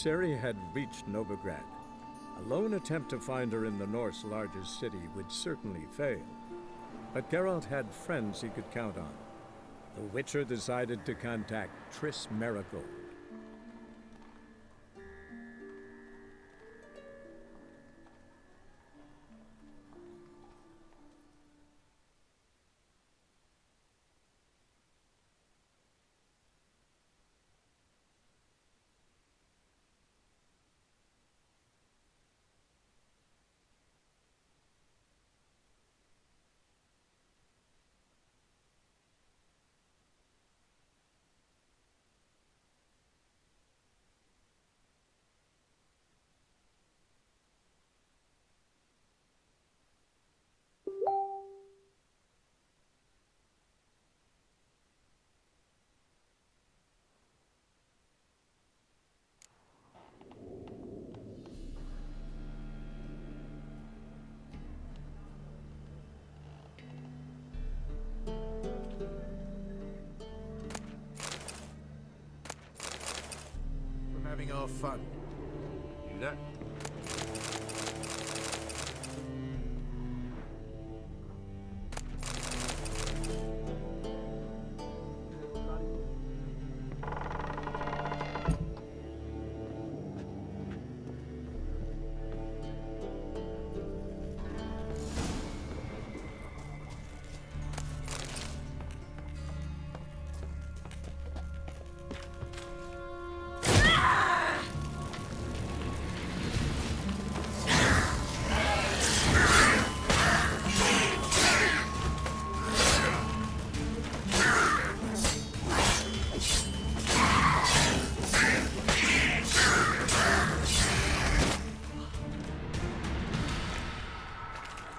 emissary had reached Novigrad. A lone attempt to find her in the North's largest city would certainly fail. But Geralt had friends he could count on. The Witcher decided to contact Triss Marigold. Having our fun. You know?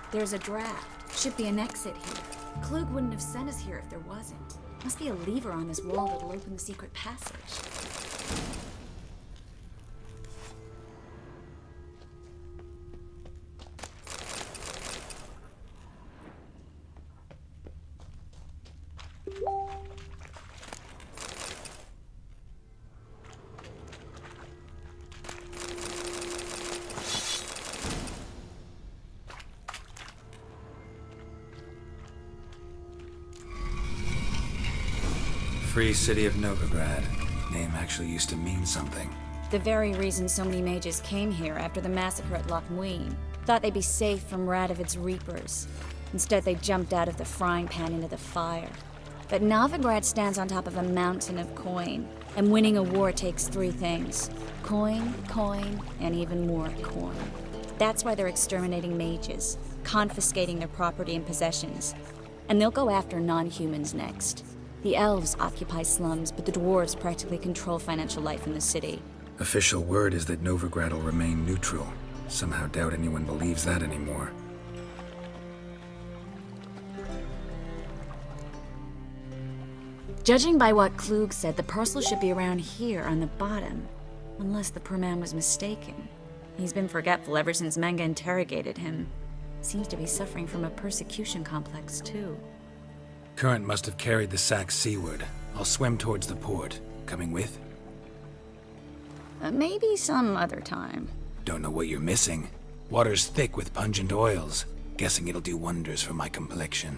There's a draft. Should be an exit here. Klug wouldn't have sent us here if there wasn't. Must be a lever on this wall that'll open the secret passage. Free City of Novigrad. Name actually used to mean something. The very reason so many mages came here after the massacre at Loch Muin. Thought they'd be safe from Radovid's reapers. Instead, they jumped out of the frying pan into the fire. But Novigrad stands on top of a mountain of coin, and winning a war takes three things. Coin, coin, and even more coin. That's why they're exterminating mages, confiscating their property and possessions. And they'll go after non-humans next. The elves occupy slums, but the dwarves practically control financial life in the city. Official word is that Novigrad will remain neutral. Somehow doubt anyone believes that anymore. Judging by what Klug said, the parcel should be around here on the bottom. Unless the poor man was mistaken. He's been forgetful ever since Manga interrogated him. Seems to be suffering from a persecution complex, too. Current must have carried the sack seaward. I'll swim towards the port. Coming with? Maybe some other time. Don't know what you're missing. Water's thick with pungent oils. Guessing it'll do wonders for my complexion.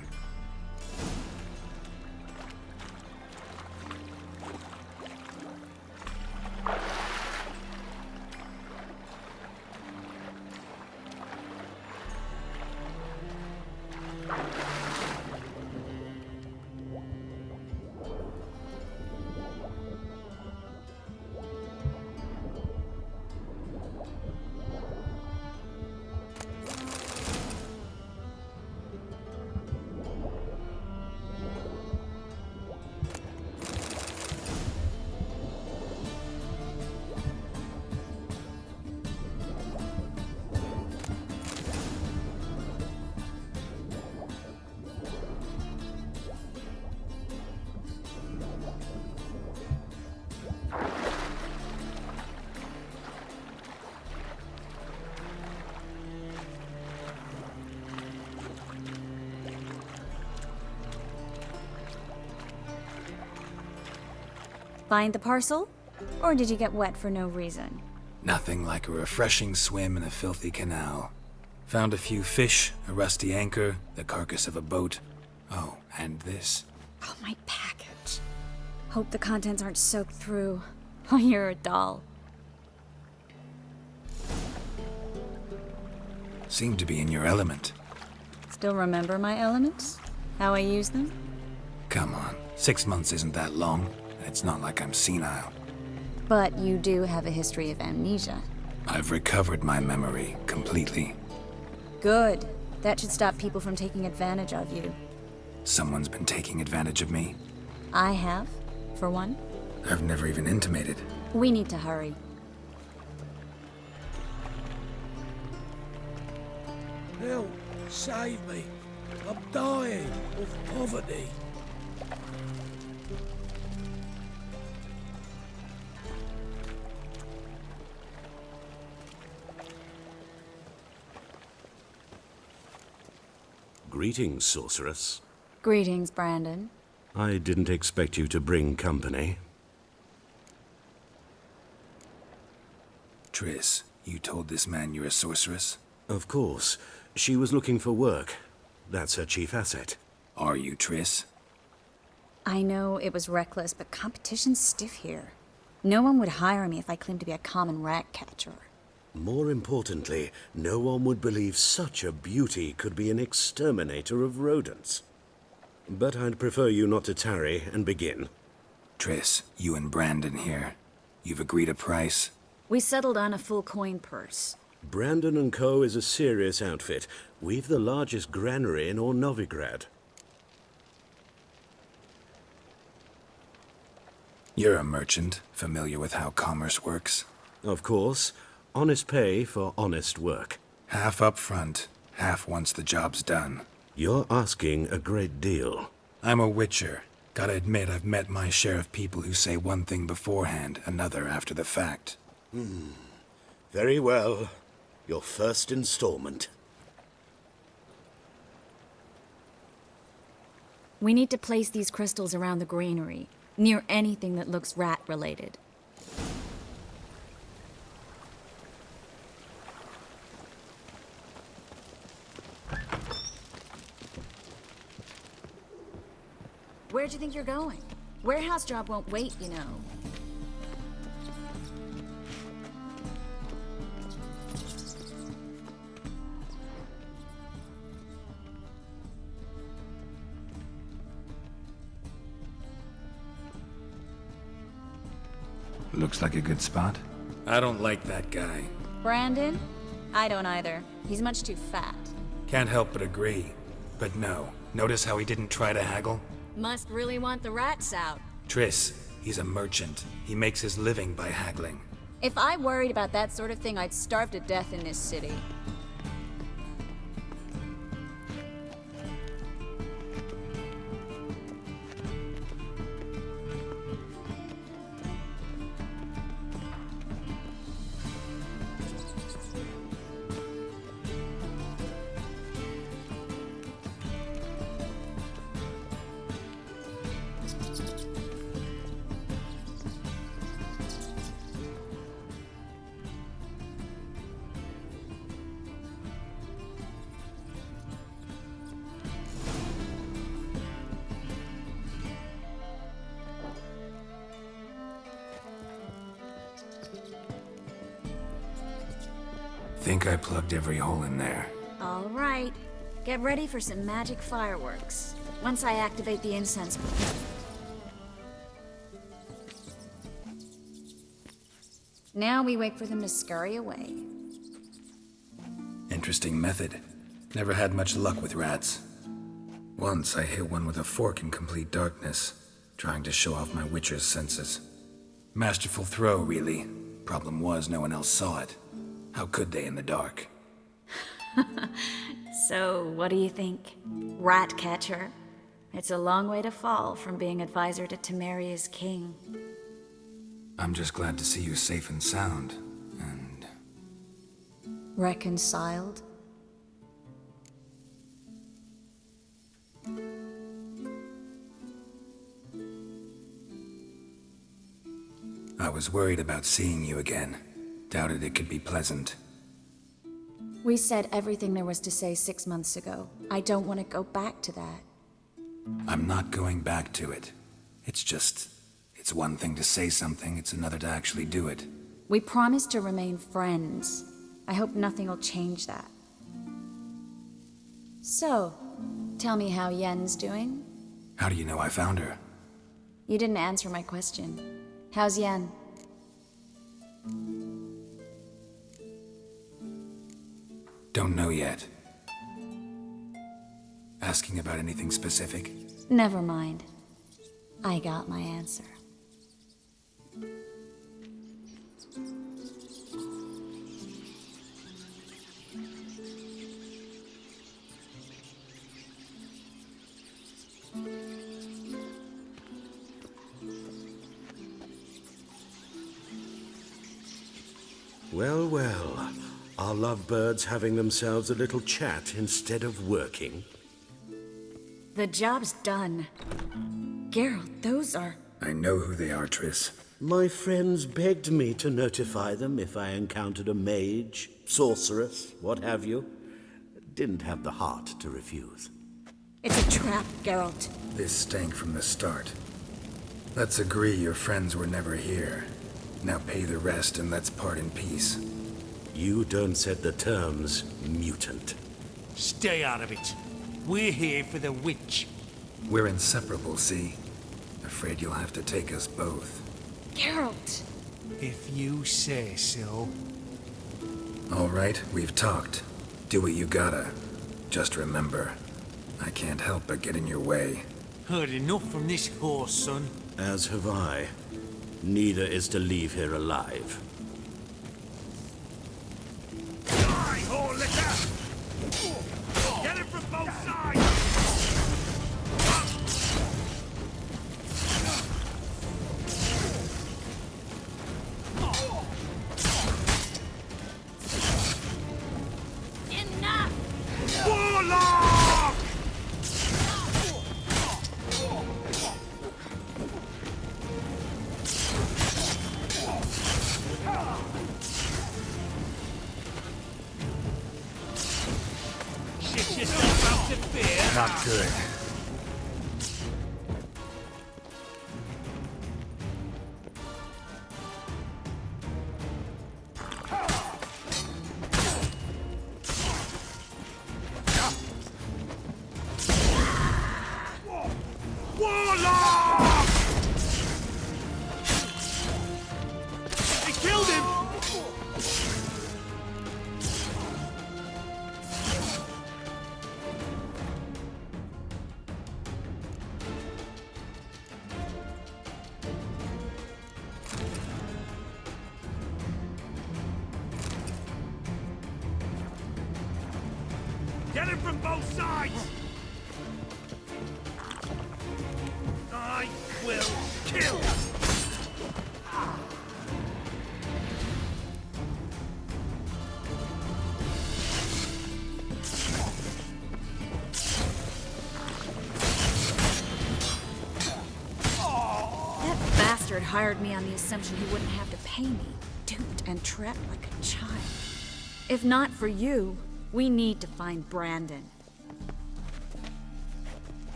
Find the parcel? Or did you get wet for no reason? Nothing like a refreshing swim in a filthy canal. Found a few fish, a rusty anchor, the carcass of a boat. Oh, and this. Oh, my package. Hope the contents aren't soaked through. Oh, you're a doll. Seem to be in your element. Still remember my elements? How I use them? Come on, 6 months isn't that long, and it's not like I'm senile. But you do have a history of amnesia. I've recovered my memory completely. Good. That should stop people from taking advantage of you. Someone's been taking advantage of me. I have, for one. I've never even intimated. We need to hurry. Help! Save me! I'm dying of poverty. Greetings, sorceress. Greetings, Brandon. I didn't expect you to bring company. Triss, you told this man you're a sorceress? Of course. She was looking for work. That's her chief asset. Are you, Triss? I know it was reckless, but competition's stiff here. No one would hire me if I claimed to be a common rat catcher. More importantly, no one would believe such a beauty could be an exterminator of rodents. But I'd prefer you not to tarry and begin. Triss, you and Brandon here. You've agreed a price? We settled on a full coin purse. Brandon and Co. is a serious outfit. We've the largest granary in all Novigrad. You're a merchant, familiar with how commerce works. Of course. Honest pay for honest work. Half up front, half once the job's done. You're asking a great deal. I'm a witcher. Gotta admit, I've met my share of people who say one thing beforehand, another after the fact. Very well. Your first installment. We need to place these crystals around the granary, near anything that looks rat-related. Where'd you think you're going? Warehouse job won't wait, you know. Looks like a good spot. I don't like that guy. Brandon? I don't either. He's much too fat. Can't help but agree. But no, notice how he didn't try to haggle? Must really want the rats out. Triss, he's a merchant. He makes his living by haggling. If I worried about that sort of thing, I'd starve to death in this city. Think I plugged every hole in there. All right. Get ready for some magic fireworks. Once I activate the incense. Now we wait for them to scurry away. Interesting method. Never had much luck with rats. Once I hit one with a fork in complete darkness, trying to show off my witcher's senses. Masterful throw, really. Problem was, no one else saw it. How could they in the dark? So, what do you think? Rat catcher? It's a long way to fall from being advisor to Temeria's king. I'm just glad to see you safe and sound, and... Reconciled? I was worried about seeing you again. Doubted it could be pleasant. We said everything there was to say 6 months ago. I don't want to go back to that. I'm not going back to it. It's one thing to say something, it's another to actually do it. We promised to remain friends. I hope nothing will change that. So, tell me how Yen's doing? How do you know I found her? You didn't answer my question. How's Yen? Don't know yet. Asking about anything specific? Never mind. I got my answer. Well, well. Are lovebirds having themselves a little chat instead of working? The job's done. Geralt, those are... I know who they are, Triss. My friends begged me to notify them if I encountered a mage, sorceress, what have you. Didn't have the heart to refuse. It's a trap, Geralt. This stank from the start. Let's agree your friends were never here. Now pay the rest and let's part in peace. You don't set the terms, mutant. Stay out of it. We're here for the witch. We're inseparable, see? Afraid you'll have to take us both. Geralt! If you say so. All right, we've talked. Do what you gotta. Just remember, I can't help but get in your way. Heard enough from this horse, son. As have I. Neither is to leave here alive. Die, whore liquor! Get it from both sides! Enough! Warlock! Shit yourself out to fear. Not good. Warlock! They killed him! Get him from both sides! I will kill! That bastard hired me on the assumption he wouldn't have to pay me. Duped and trapped like a child. If not for you, we need to find Brandon.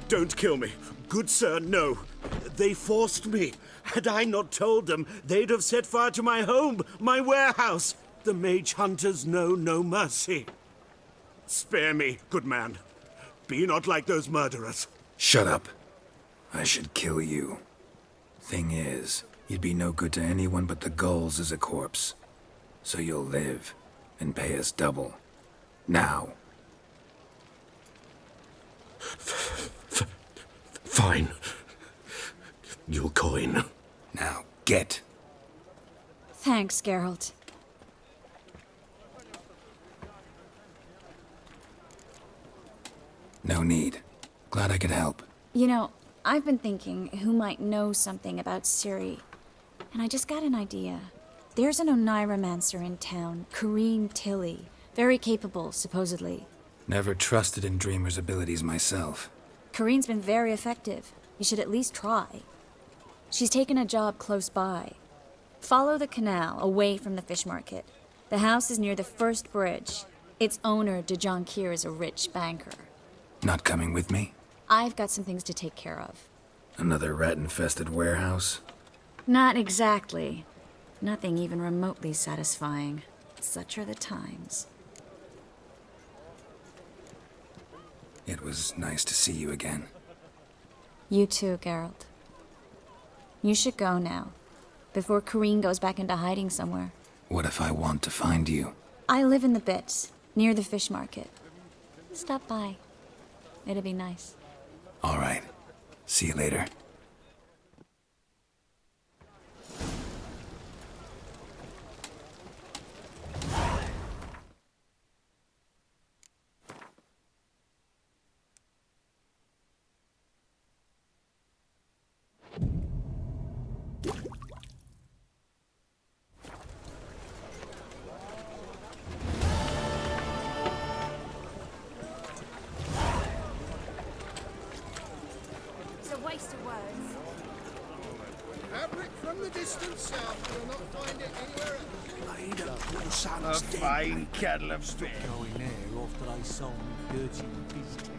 Don't kill me. Good sir, no. They forced me. Had I not told them, they'd have set fire to my home, my warehouse. The mage hunters know no mercy. Spare me, good man. Be not like those murderers. Shut up. I should kill you. Thing is, you'd be no good to anyone but the gulls as a corpse. So you'll live, and pay us double. Now. Fine. You'll coin. Now, get. Thanks, Geralt. No need. Glad I could help. You know, I've been thinking who might know something about Ciri. And I just got an idea. There's an Oneiromancer in town, Corrine Tilly. Very capable, supposedly. Never trusted in Dreamer's abilities myself. Corrine's been very effective. You should at least try. She's taken a job close by. Follow the canal, away from the fish market. The house is near the first bridge. Its owner, DeJohn Kier, is a rich banker. Not coming with me? I've got some things to take care of. Another rat-infested warehouse? Not exactly. Nothing even remotely satisfying. Such are the times. It was nice to see you again. You too, Geralt. You should go now, before Kareen goes back into hiding somewhere. What if I want to find you? I live in the Bits, near the fish market. Stop by. It'd be nice. All right. See you later. It's a waste of words. Fabric from the distant south. You'll not find it anywhere else. Made a poor son's A fine kettle of fish. going there after they sold me dirty business.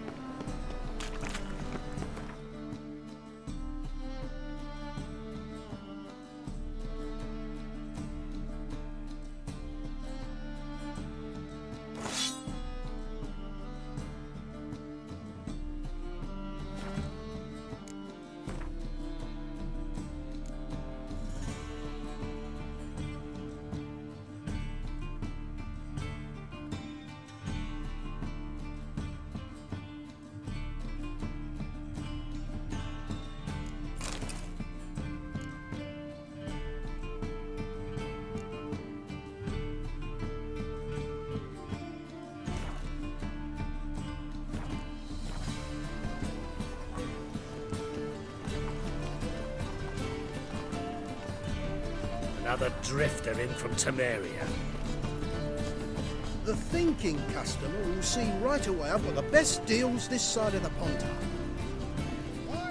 Another drifter in from Temeria. The thinking customer will see right away I've got the best deals this side of the pond.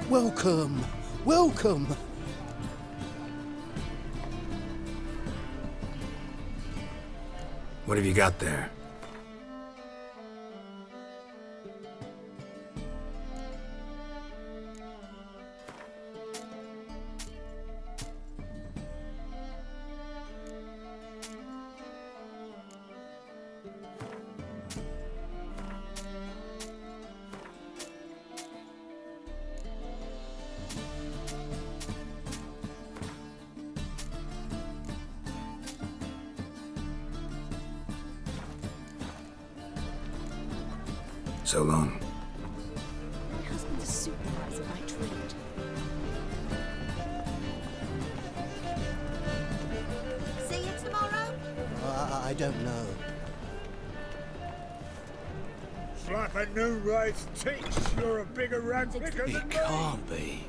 Welcome, welcome. What have you got there? So long. My husband's a supervisor by trade. See you tomorrow? I don't know. It's like a new race teach. You're a bigger rat picker than It me. can't be.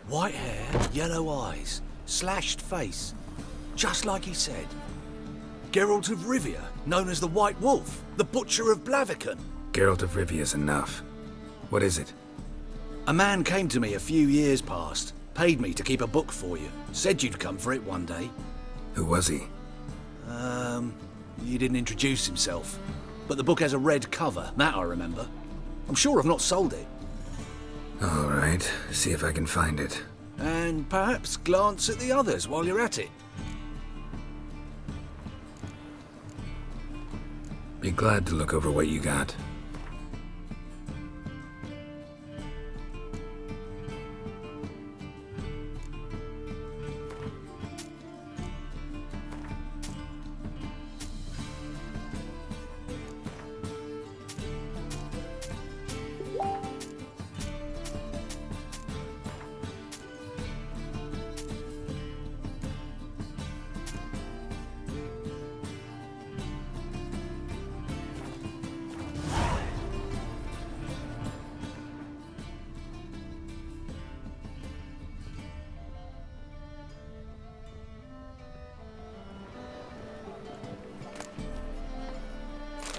White hair, yellow eyes, slashed face. Just like he said. Geralt of Rivia, known as the White Wolf, the Butcher of Blaviken. Geralt of Rivia's enough. What is it? A man came to me a few years past, paid me to keep a book for you, said you'd come for it one day. Who was he? He didn't introduce himself. But the book has a red cover, that I remember. I'm sure I've not sold it. All right. See if I can find it. And perhaps glance at the others while you're at it. Be glad to look over what you got.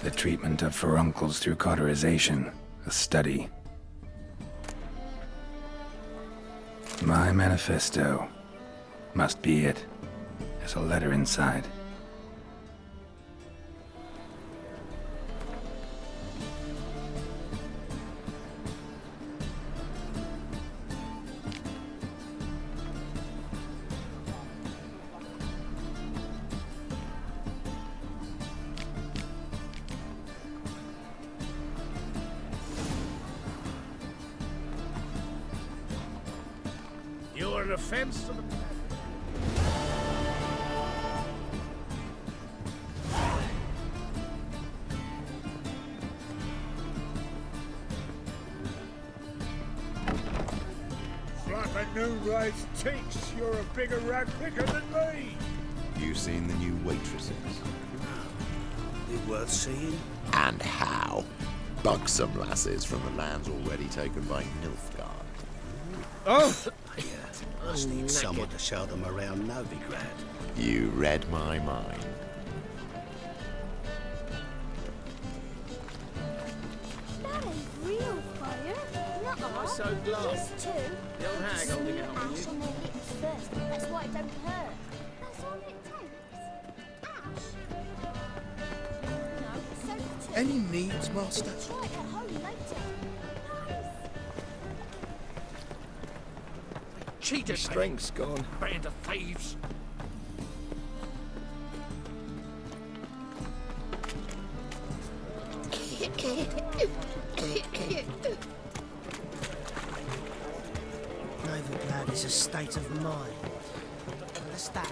The treatment of furuncles through cauterization. A study. My manifesto. Must be it. There's a letter inside. You're an offense to the... Like a new race teach, you're a bigger rag picker than me! You seen the new waitresses? It worth seeing? And how? Buxom lasses from the lands already taken by Nilfgaard. Oh! Must need someone to show them around Novigrad. You read my mind. That ain't real fire. Nuh-uh. so glad. This too. The old hag holding it on Ash you. on their lips first. That's why it don't hurt. That's all it takes. Ash. No, soap too. Any needs, Master? Try it at home later. Cheated. Strength's gone. Band of thieves. Novigrad is a state of mind. Understand?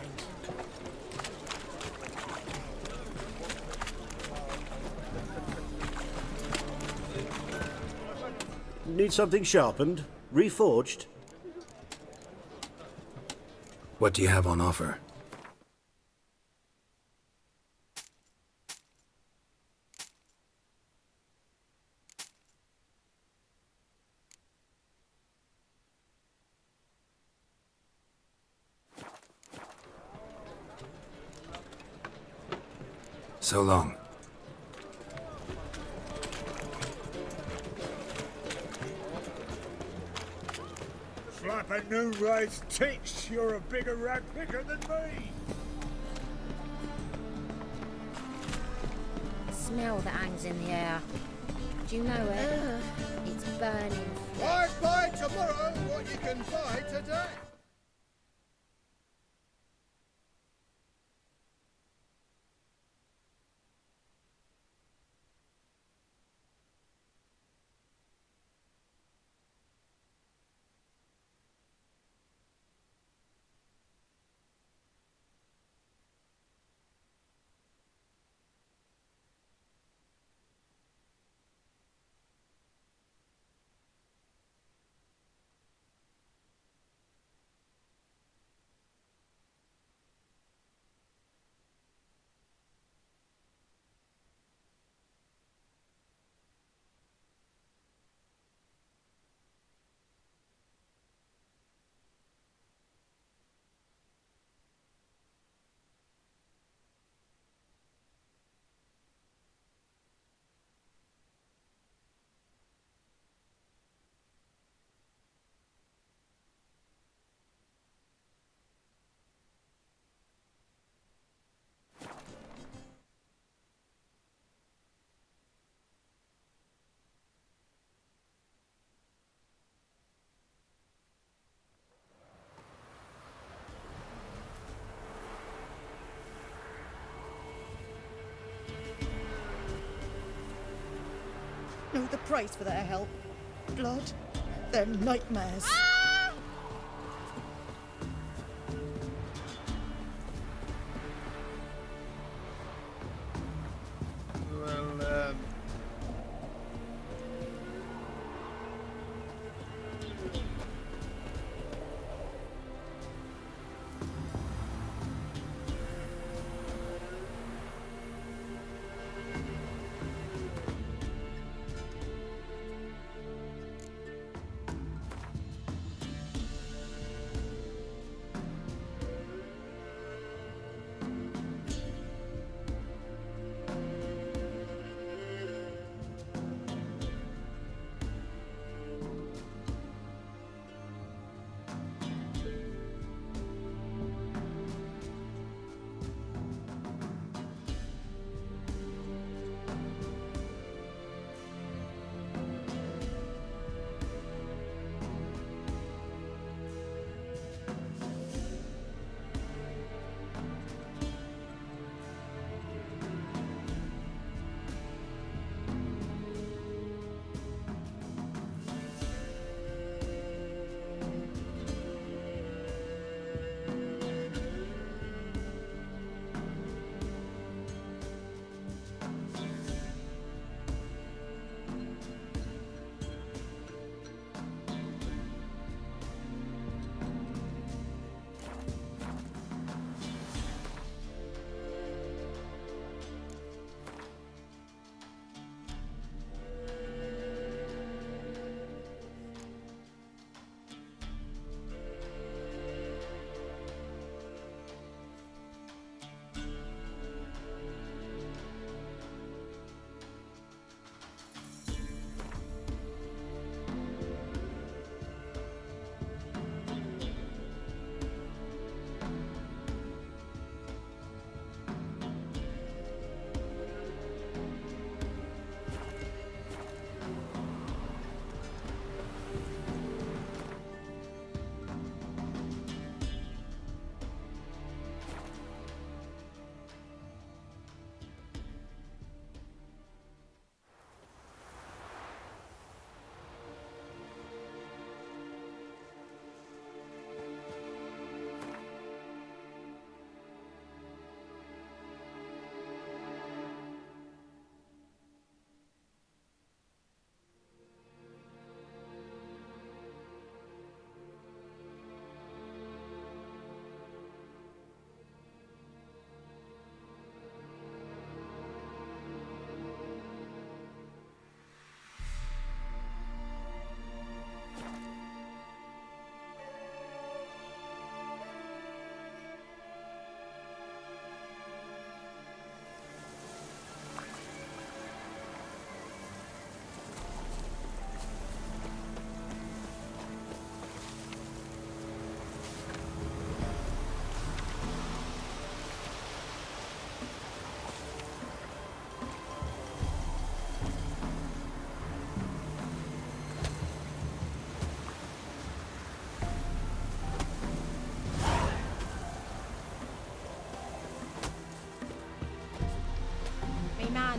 Need something sharpened? Reforged? What do you have on offer? So long. Slap a new race teach, you're a bigger rag picker than me! Smell that hangs in the air. Do you know it? It's burning Why flesh. buy tomorrow what you can buy today? Know the price for their help. Blood. They're nightmares. Well,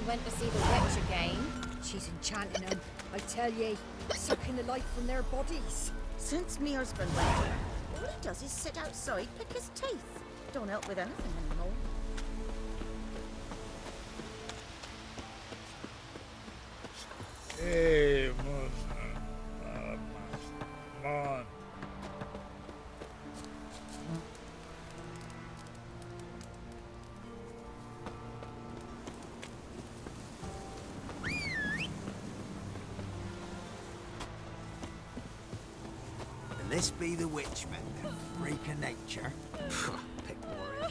went to see the witch again. She's enchanting them, I tell ye, sucking the life from their bodies. Since me husband went there, all he does is sit outside, pick his teeth. Don't help with anything anymore. Hey, man. This be the witchman, the freak of nature. Pick more.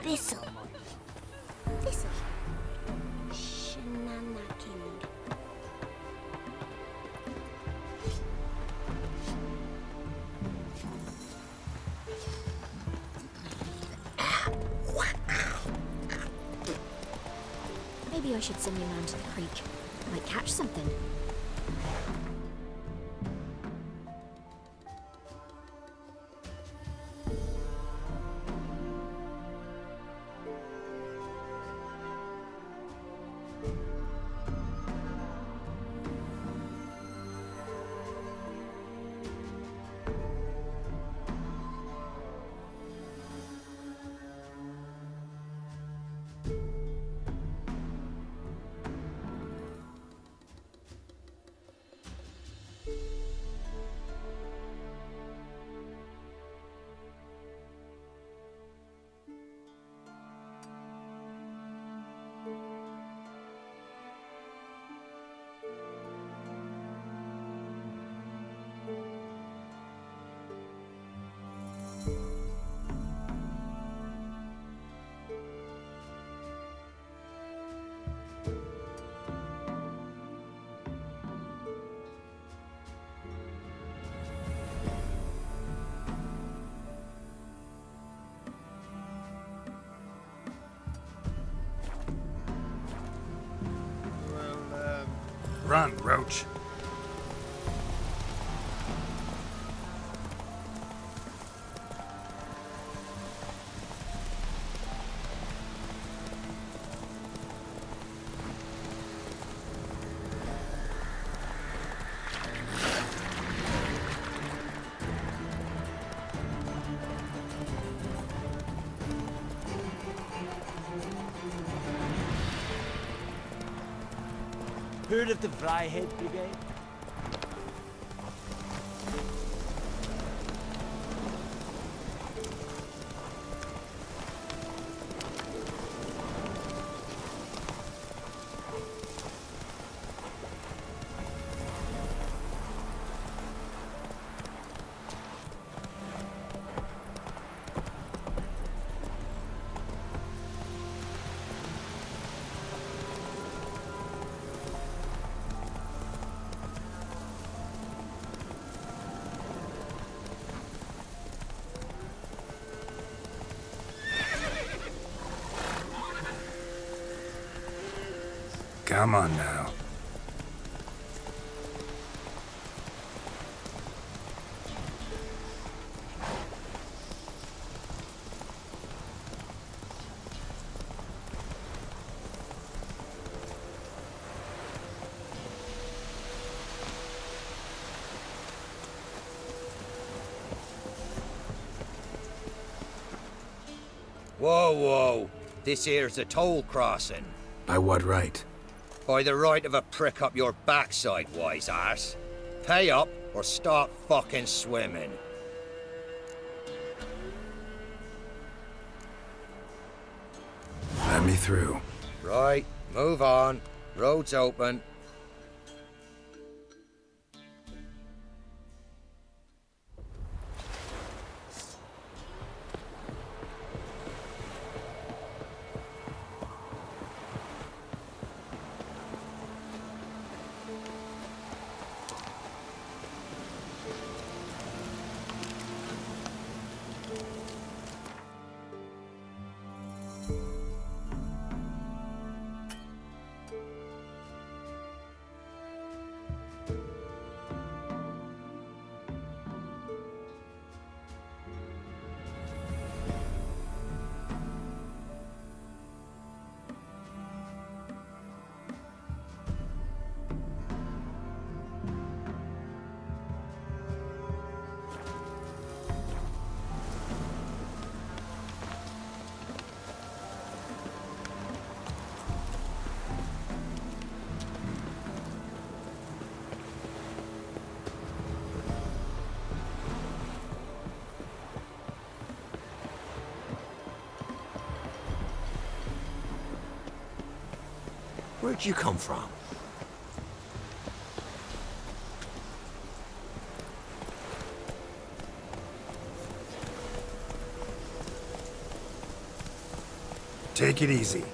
Thistle. Thistle. Shenanaking. Maybe I should send you down to the creek. Might catch something. Run, Roach. Heard of the Flyhead Brigade? Come on now. Whoa, whoa. This here's a toll crossing. By what right? By the right of a prick up your backside, wise ass. Pay up or start fucking swimming. Let me through. Right, move on. Road's open. Where'd you come from? Take it easy.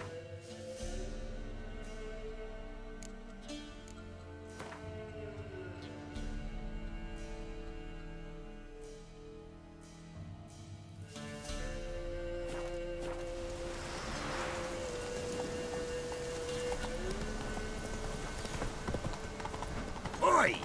Oi!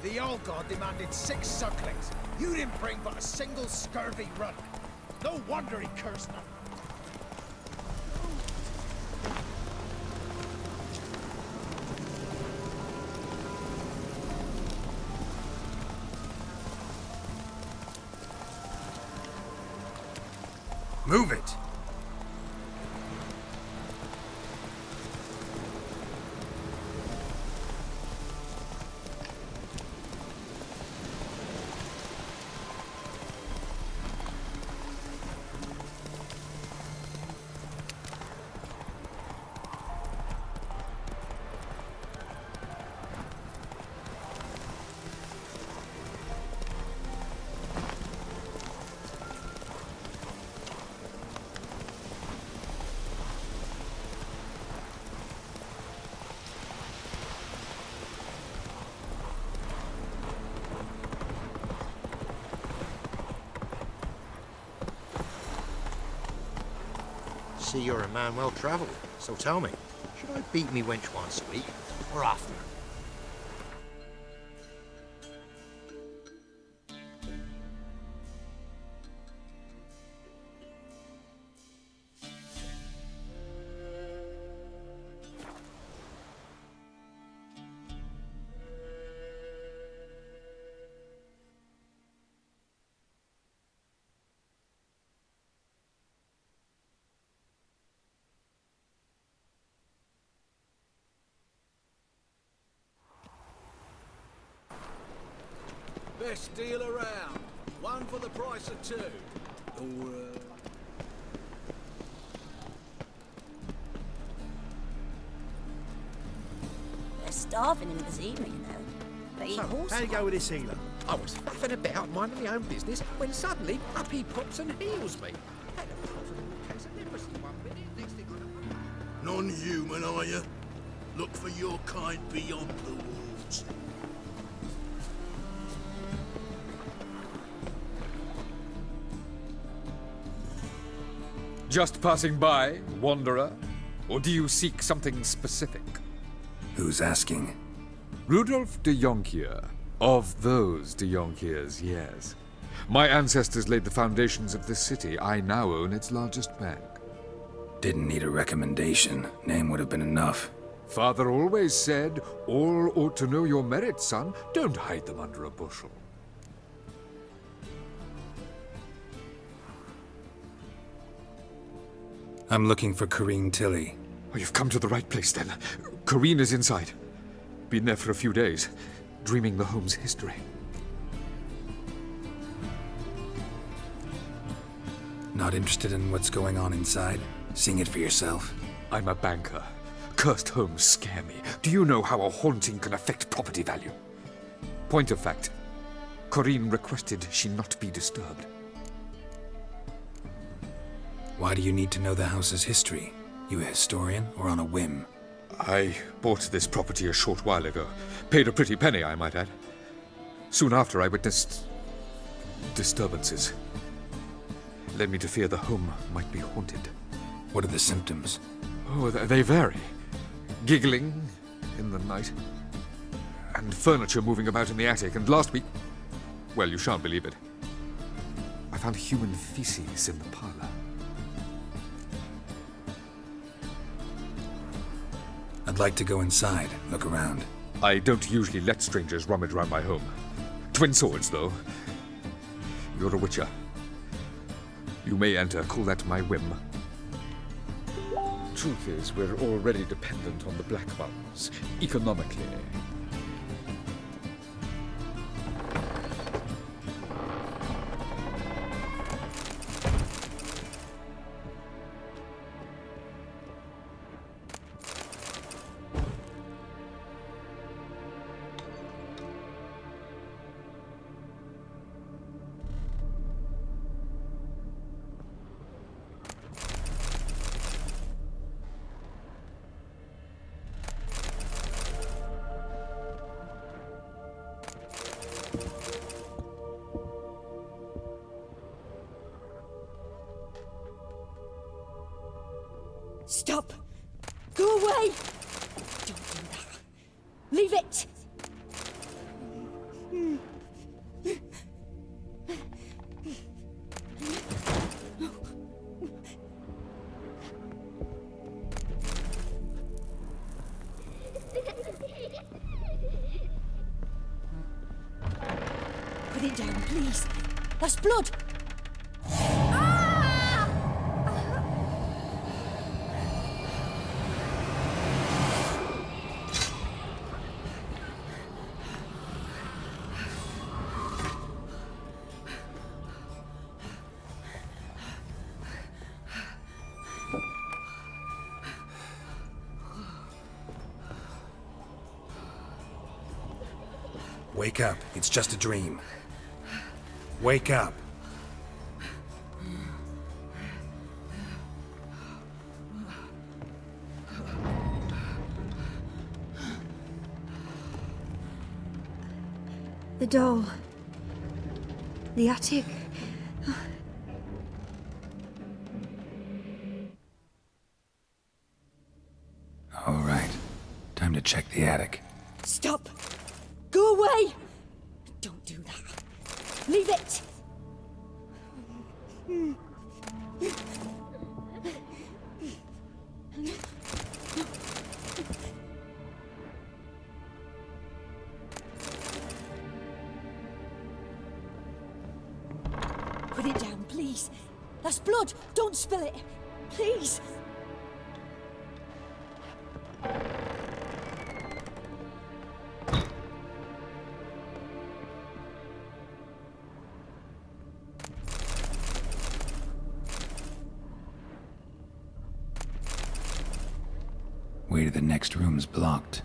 The old god demanded 6 sucklings. You didn't bring but a single scurvy run. No wonder he cursed them. Move it! See, you're a man well travelled, so tell me, should I beat me wench once a week, or often? Best deal around. One for the price of 2. Or, They're starving him this evening, you know. They eat horse. how you go with this healer? I was faffing about minding my own business when suddenly up he pops and heals me. Had a profitable case of leprosy one minute, next thing I know. Non-human, are you? Look for your kind beyond the wolves. Just passing by, wanderer? Or do you seek something specific? Who's asking? Rudolf de Jonkier. Of those de Jonkiers, yes. My ancestors laid the foundations of this city. I now own its largest bank. Didn't need a recommendation. Name would have been enough. Father always said, all ought to know your merits, son. Don't hide them under a bushel. I'm looking for Corrine Tilly. Oh, you've come to the right place, then. Corrine is inside. Been there for a few days, dreaming the home's history. Not interested in what's going on inside? Seeing it for yourself? I'm a banker. Cursed homes scare me. Do you know how a haunting can affect property value? Point of fact, Corrine requested she not be disturbed. Why do you need to know the house's history? You a historian, or on a whim? I bought this property a short while ago. Paid a pretty penny, I might add. Soon after, I witnessed disturbances. Led me to fear the home might be haunted. What are the symptoms? Oh, they vary. Giggling in the night, and furniture moving about in the attic, and last week, well, you shan't believe it, I found human feces in the parlor. I'd like to go inside, look around. I don't usually let strangers rummage around my home. Twin swords, though. You're a witcher. You may enter, call that my whim. Truth is, we're already dependent on the Black Ones, economically. Stop! Go away! Don't do that. Leave it! Put it down, please. That's blood! Wake up. It's just a dream. Wake up. The doll. The attic. All right. Time to check the attic. Stop! Go away! Don't do that. Leave it! Put it down, please. That's blood. Don't spill it. Please. Way to the next room's blocked.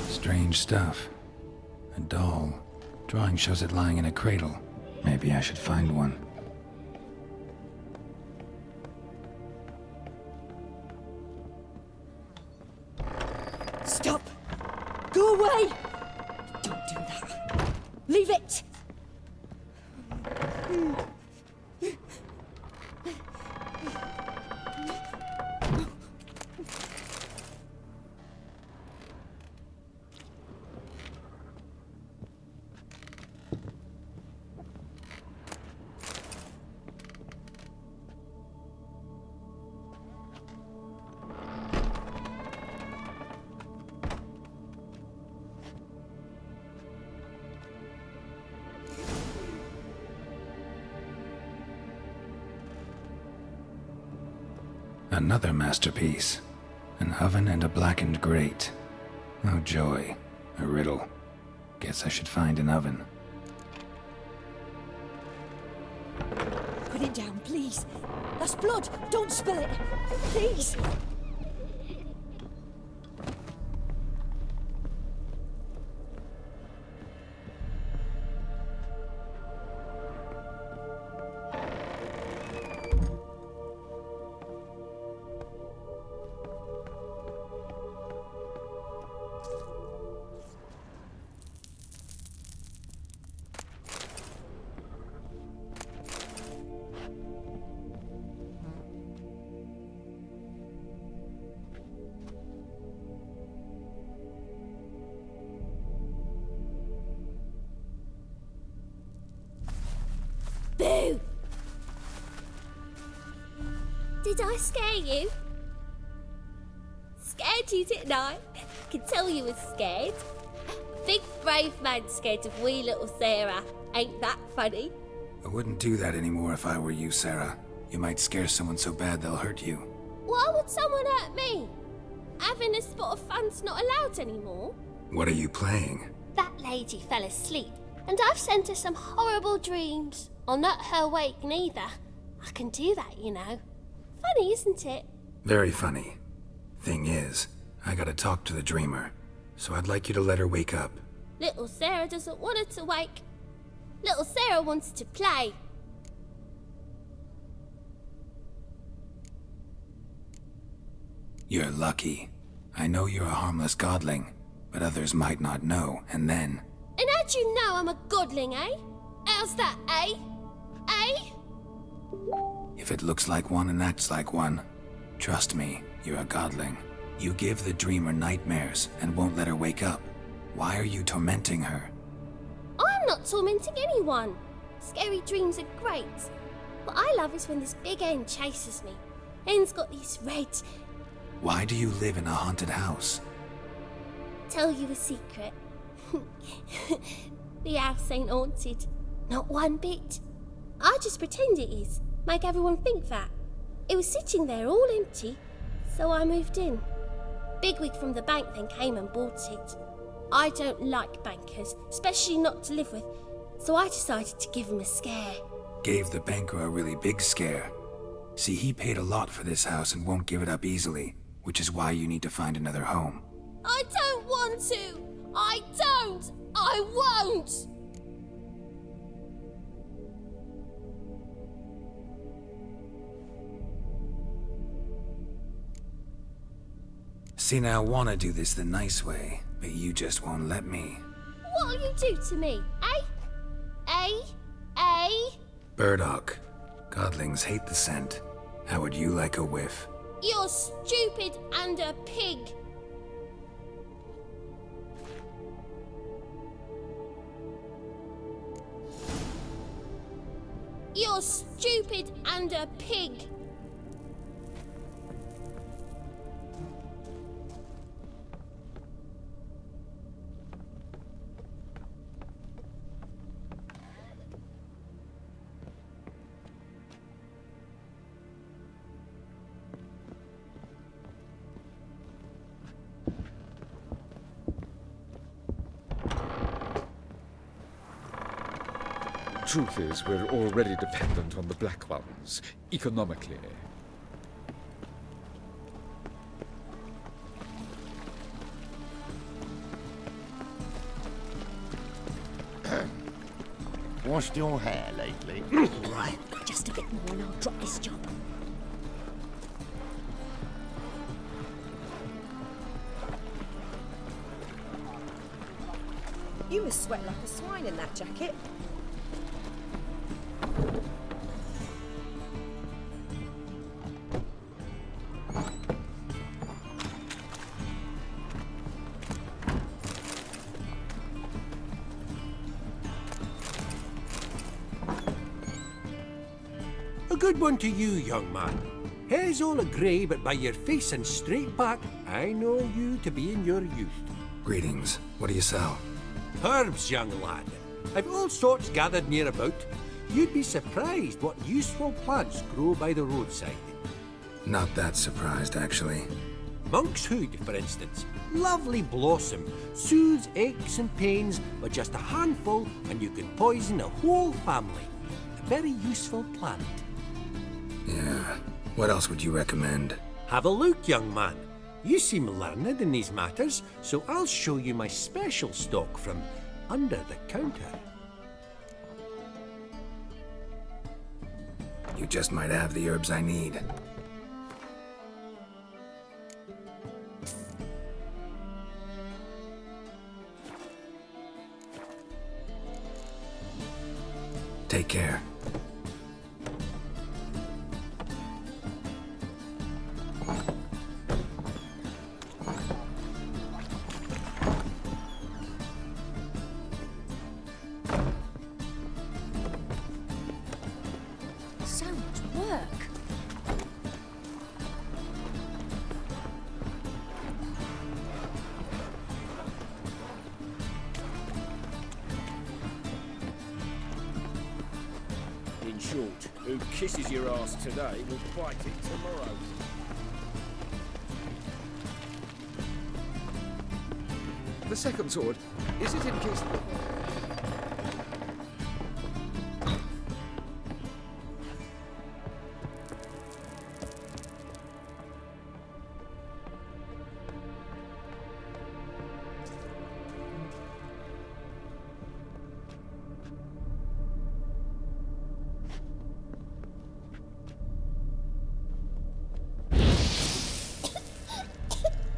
Strange stuff. A doll. Drawing shows it lying in a cradle. Maybe I should find one. Stop! Go away! Don't do that. Leave it! Another masterpiece. An oven and a blackened grate. Oh joy. A riddle. Guess I should find an oven. Put it down, please. That's blood! Don't spill it! Please! Boo! Did I scare you? Scared you, didn't I? Can tell you was scared. Big brave man scared of wee little Sarah. Ain't that funny? I wouldn't do that anymore if I were you, Sarah. You might scare someone so bad they'll hurt you. Why would someone hurt me? Having a spot of fun's not allowed anymore. What are you playing? That lady fell asleep, and I've sent her some horrible dreams. I'll not her wake neither. I can do that, you know. Funny, isn't it? Very funny. Thing is, I gotta talk to the dreamer, so I'd like you to let her wake up. Little Sarah doesn't want her to wake. Little Sarah wants to play. You're lucky. I know you're a harmless godling, but others might not know, and then... And how'd you know I'm a godling, eh? How's that, eh? Eh? If it looks like one and acts like one, trust me, you're a godling. You give the dreamer nightmares and won't let her wake up. Why are you tormenting her? I'm not tormenting anyone. Scary dreams are great. What I love is when this big hen chases me. Hen's got these red... Why do you live in a haunted house? Tell you a secret. The house ain't haunted. Not one bit. I just pretend it is. Make everyone think that. It was sitting there all empty, so I moved in. Bigwig from the bank then came and bought it. I don't like bankers, especially not to live with, so I decided to give him a scare. Gave the banker a really big scare. See, he paid a lot for this house and won't give it up easily, which is why you need to find another home. I don't want to! I don't! I won't! See, now I want to do this the nice way, but you just won't let me. What'll you do to me, eh? Eh? Eh? Burdock. Godlings hate the scent. How would you like a whiff? You're stupid and a pig. You're stupid and a pig. Truth is, we're already dependent on the Black Ones, economically. Washed your hair lately? Right, just a bit more and I'll drop this job. You must sweat like a swine in that jacket. A good one to you, young man. Hair's all a grey, but by your face and straight back, I know you to be in your youth. Greetings. What do you sell? Herbs, young lad. I've all sorts gathered near about. You'd be surprised what useful plants grow by the roadside. Not that surprised, actually. Monk's hood, for instance. Lovely blossom. Soothes aches and pains, but just a handful and you can poison a whole family. A very useful plant. Yeah. What else would you recommend? Have a look, young man. You seem learned in these matters, so I'll show you my special stock from under the counter. You just might have the herbs I need. Take care. So much work. In short, who kisses your ass today will bite it tomorrow. The second sword, is it in case...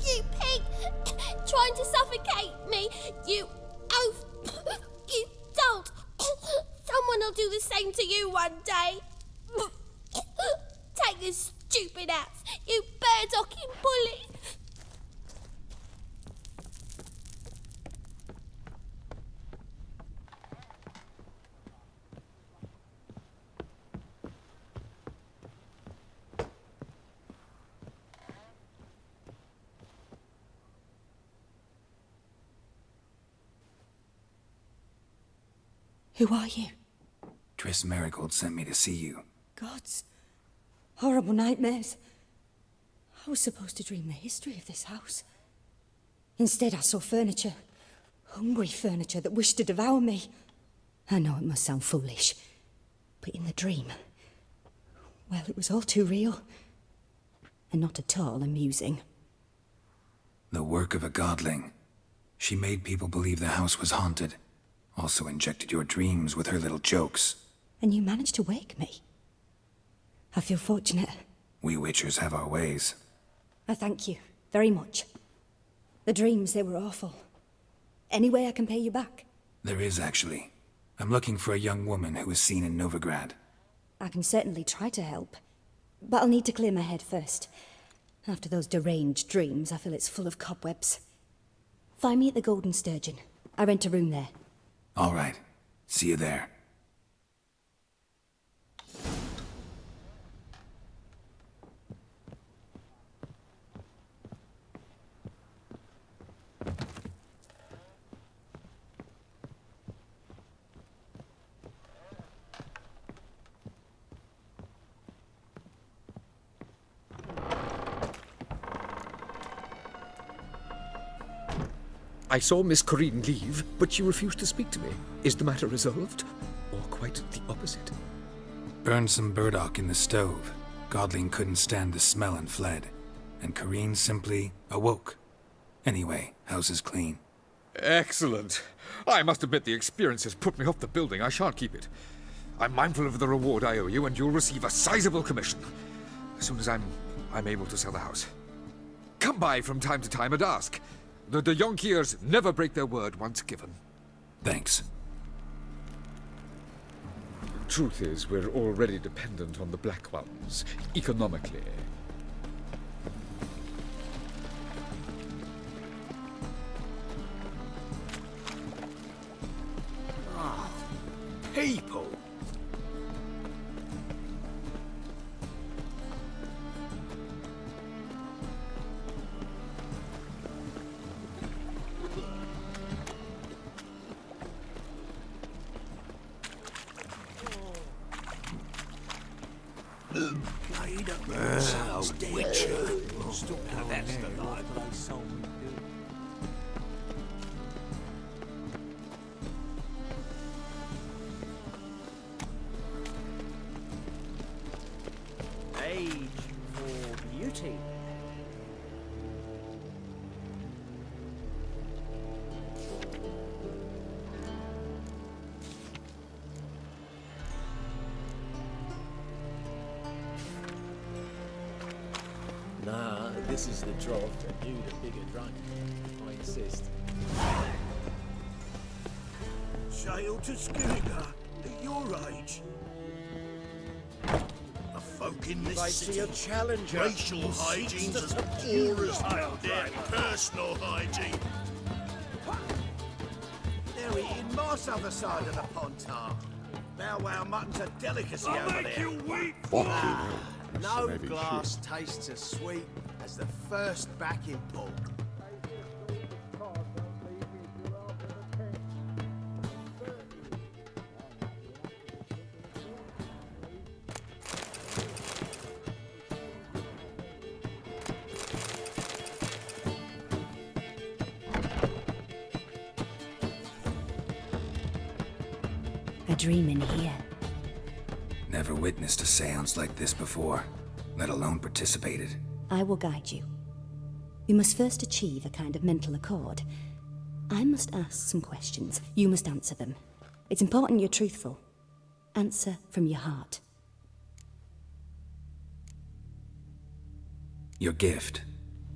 You pig! Trying to suffocate me! You oaf! You dolt! Someone will do the same to you one day! Take this stupid axe, you bird-docking bully! Who are you? Triss Marigold sent me to see you. Gods. Horrible nightmares. I was supposed to dream the history of this house. Instead, I saw furniture. Hungry furniture that wished to devour me. I know it must sound foolish, but in the dream, well, it was all too real. And not at all amusing. The work of a godling. She made people believe the house was haunted. Also injected your dreams with her little jokes. And you managed to wake me. I feel fortunate. We Witchers have our ways. I thank you very much. The dreams, they were awful. Any way I can pay you back? There is, actually. I'm looking for a young woman who was seen in Novigrad. I can certainly try to help. But I'll need to clear my head first. After those deranged dreams, I feel it's full of cobwebs. Find me at the Golden Sturgeon. I rent a room there. All right. See you there. I saw Miss Corinne leave, but she refused to speak to me. Is the matter resolved? Or quite the opposite? Burned some burdock in the stove. Godling couldn't stand the smell and fled. And Corinne simply awoke. Anyway, house is clean. Excellent. I must admit the experience has put me off the building. I shan't keep it. I'm mindful of the reward I owe you, and you'll receive a sizable commission. As soon as I'm able to sell the house. Come by from time to time and ask. The de Jonkiers never break their word once given. Thanks. Truth is, we're already dependent on the Black Ones, economically. Ah, people! Played up themselves, Witcher. That's the life they sold me. This is the trough, and you the bigger drunk. I insist. Sail to Skillinger at your age. The folk in this Fancy city, a challenger. racial hygiene's as poor as their personal hygiene. They're eating moss other side of the pontar. Bow wow mutton's a delicacy over there. No glass tastes as sweet as the first backing pull. A dream in here. Never witnessed a seance like this before, let alone participated. I will guide you. We must first achieve a kind of mental accord. I must ask some questions. You must answer them. It's important you're truthful. Answer from your heart. Your gift.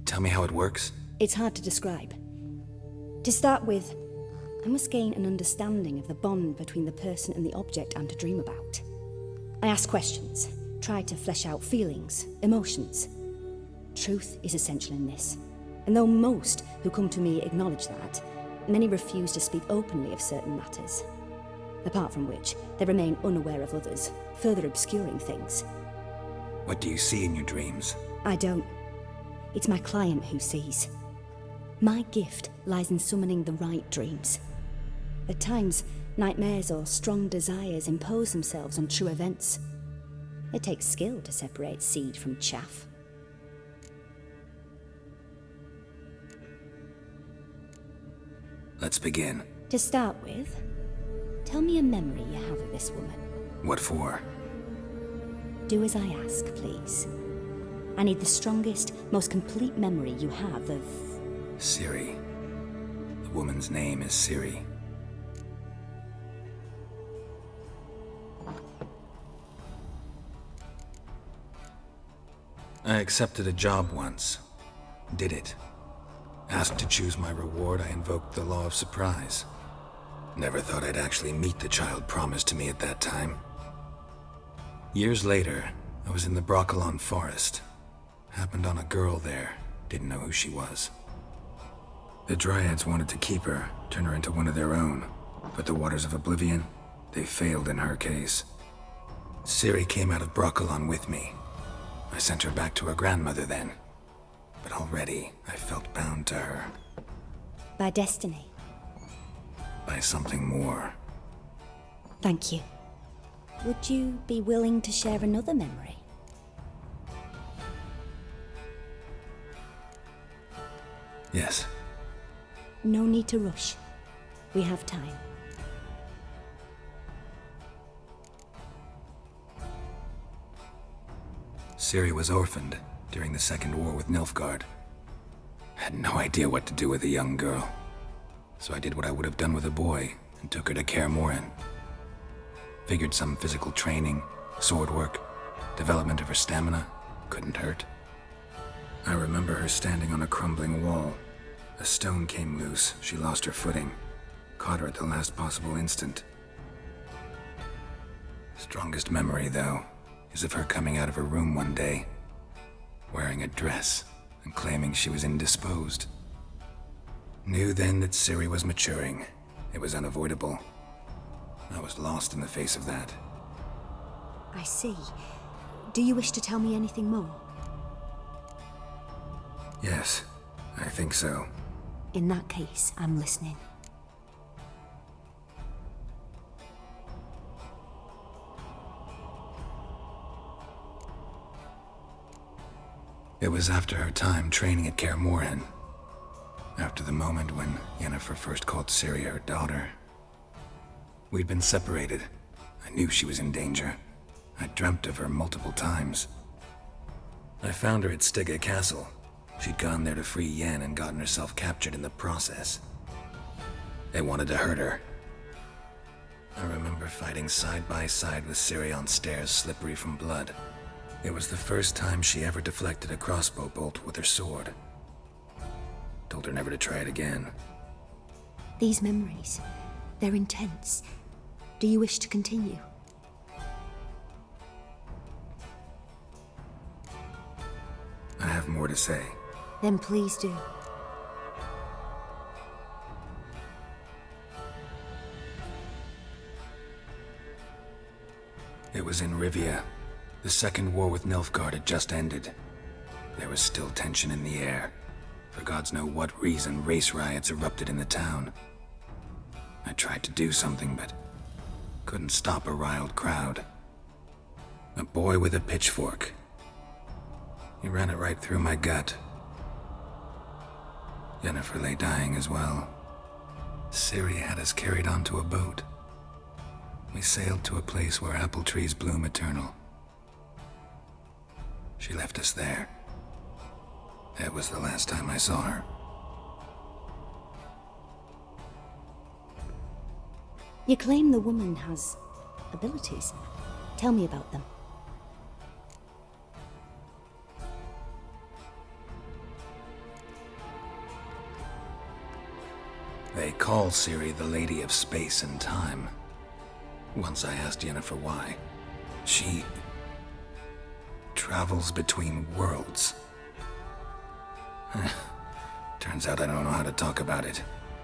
Tell me how it works. It's hard to describe. To start with, I must gain an understanding of the bond between the person and the object I'm to dream about. I ask questions, try to flesh out feelings, emotions. Truth is essential in this, and though most who come to me acknowledge that, many refuse to speak openly of certain matters. Apart from which, they remain unaware of others, further obscuring things. What do you see in your dreams? I don't. It's my client who sees. My gift lies in summoning the right dreams. At times, nightmares or strong desires impose themselves on true events. It takes skill to separate seed from chaff. Let's begin. To start with, tell me a memory you have of this woman. What for? Do as I ask, please. I need the strongest, most complete memory you have of... Ciri. The woman's name is Ciri. I accepted a job once. Did it. Asked to choose my reward, I invoked the law of surprise. Never thought I'd actually meet the child promised to me at that time. Years later, I was in the Broccolon forest. Happened on a girl there. Didn't know who she was. The Dryads wanted to keep her, turn her into one of their own. But the Waters of Oblivion, they failed in her case. Ciri came out of Broccolon with me. I sent her back to her grandmother then. But already, I felt bound to her. By destiny. By something more. Thank you. Would you be willing to share another memory? Yes. No need to rush. We have time. Ciri was orphaned during the Second War with Nilfgaard. Had no idea what to do with a young girl. So I did what I would have done with a boy and took her to Kaer Morhen. Figured some physical training, sword work, development of her stamina couldn't hurt. I remember her standing on a crumbling wall. A stone came loose, she lost her footing. Caught her at the last possible instant. Strongest memory, though, is of her coming out of her room one day, wearing a dress and claiming she was indisposed. Knew then that Ciri was maturing. It was unavoidable. I was lost in the face of that. I see. Do you wish to tell me anything more? Yes, I think so. In that case, I'm listening. It was after her time training at Kaer Morhen. After the moment when Yennefer first called Ciri her daughter. We'd been separated. I knew she was in danger. I dreamt of her multiple times. I found her at Stygga Castle. She'd gone there to free Yen and gotten herself captured in the process. They wanted to hurt her. I remember fighting side by side with Ciri on stairs slippery from blood. It was the first time she ever deflected a crossbow bolt with her sword. Told her never to try it again. These memories, they're intense. Do you wish to continue? I have more to say. Then please do. It was in Rivia. The second war with Nilfgaard had just ended. There was still tension in the air. For gods know what reason, race riots erupted in the town. I tried to do something, but couldn't stop a riled crowd. A boy with a pitchfork. He ran it right through my gut. Yennefer lay dying as well. Ciri had us carried onto a boat. We sailed to a place where apple trees bloom eternal. She left us there. That was the last time I saw her. You claim the woman has abilities. Tell me about them. They call Ciri the Lady of Space and Time. Once I asked Yennefer why. She travels between worlds. Turns out I don't know how to talk about it.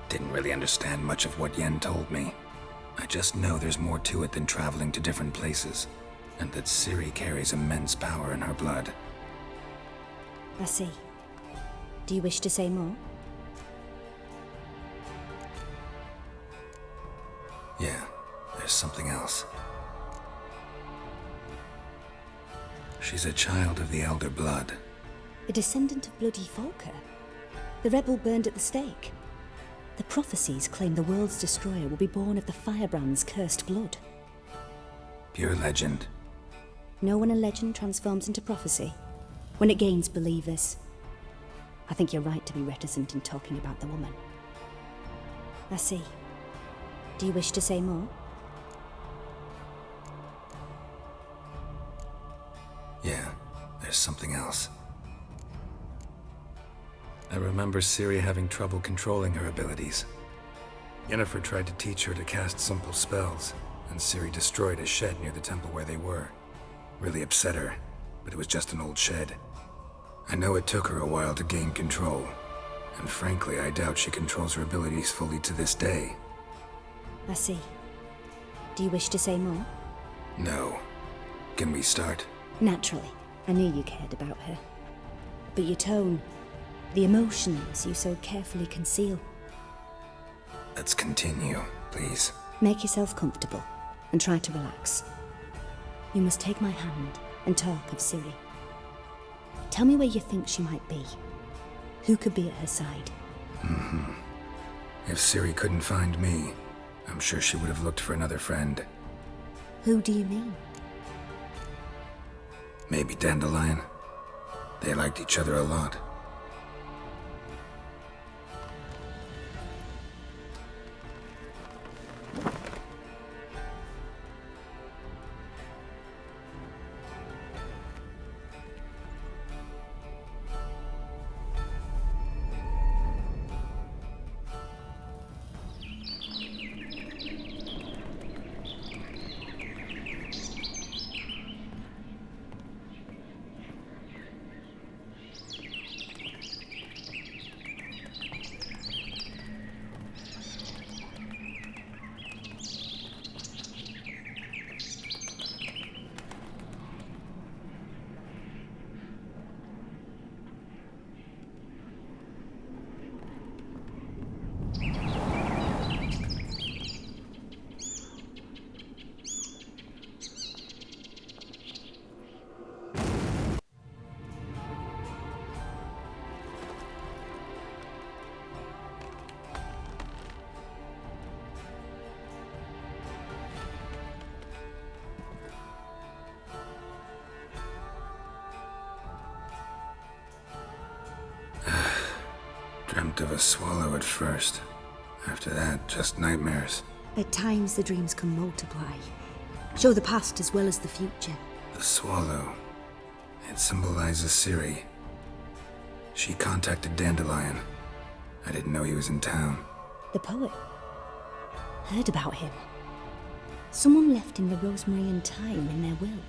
Didn't really understand much of what Yen told me. I just know there's more to it than traveling to different places, and that Ciri carries immense power in her blood. I see. Do you wish to say more? Yeah, there's something else. She's a child of the Elder Blood. A descendant of bloody Falker? The rebel burned at the stake? The prophecies claim the world's destroyer will be born of the Firebrand's cursed blood. Pure legend. Know when a legend transforms into prophecy? When it gains believers. I think you're right to be reticent in talking about the woman. I see. Do you wish to say more? Yeah, there's something else. I remember Ciri having trouble controlling her abilities. Yennefer tried to teach her to cast simple spells, and Ciri destroyed a shed near the temple where they were. Really upset her, but it was just an old shed. I know it took her a while to gain control, and frankly, I doubt she controls her abilities fully to this day. I see. Do you wish to say more? No. Can we start? Naturally. I knew you cared about her. But your tone, the emotions you so carefully conceal. Let's continue, please. Make yourself comfortable and try to relax. You must take my hand and talk of Ciri. Tell me where you think she might be. Who could be at her side? If Ciri couldn't find me, I'm sure she would have looked for another friend. Who do you mean? Maybe Dandelion. They liked each other a lot. Dreamt of a swallow at first. After that, just nightmares. At times the dreams can multiply. Show the past as well as the future. The swallow. It symbolizes Ciri. She contacted Dandelion. I didn't know he was in town. The poet. Heard about him. Someone left him the rosemary and thyme in their will.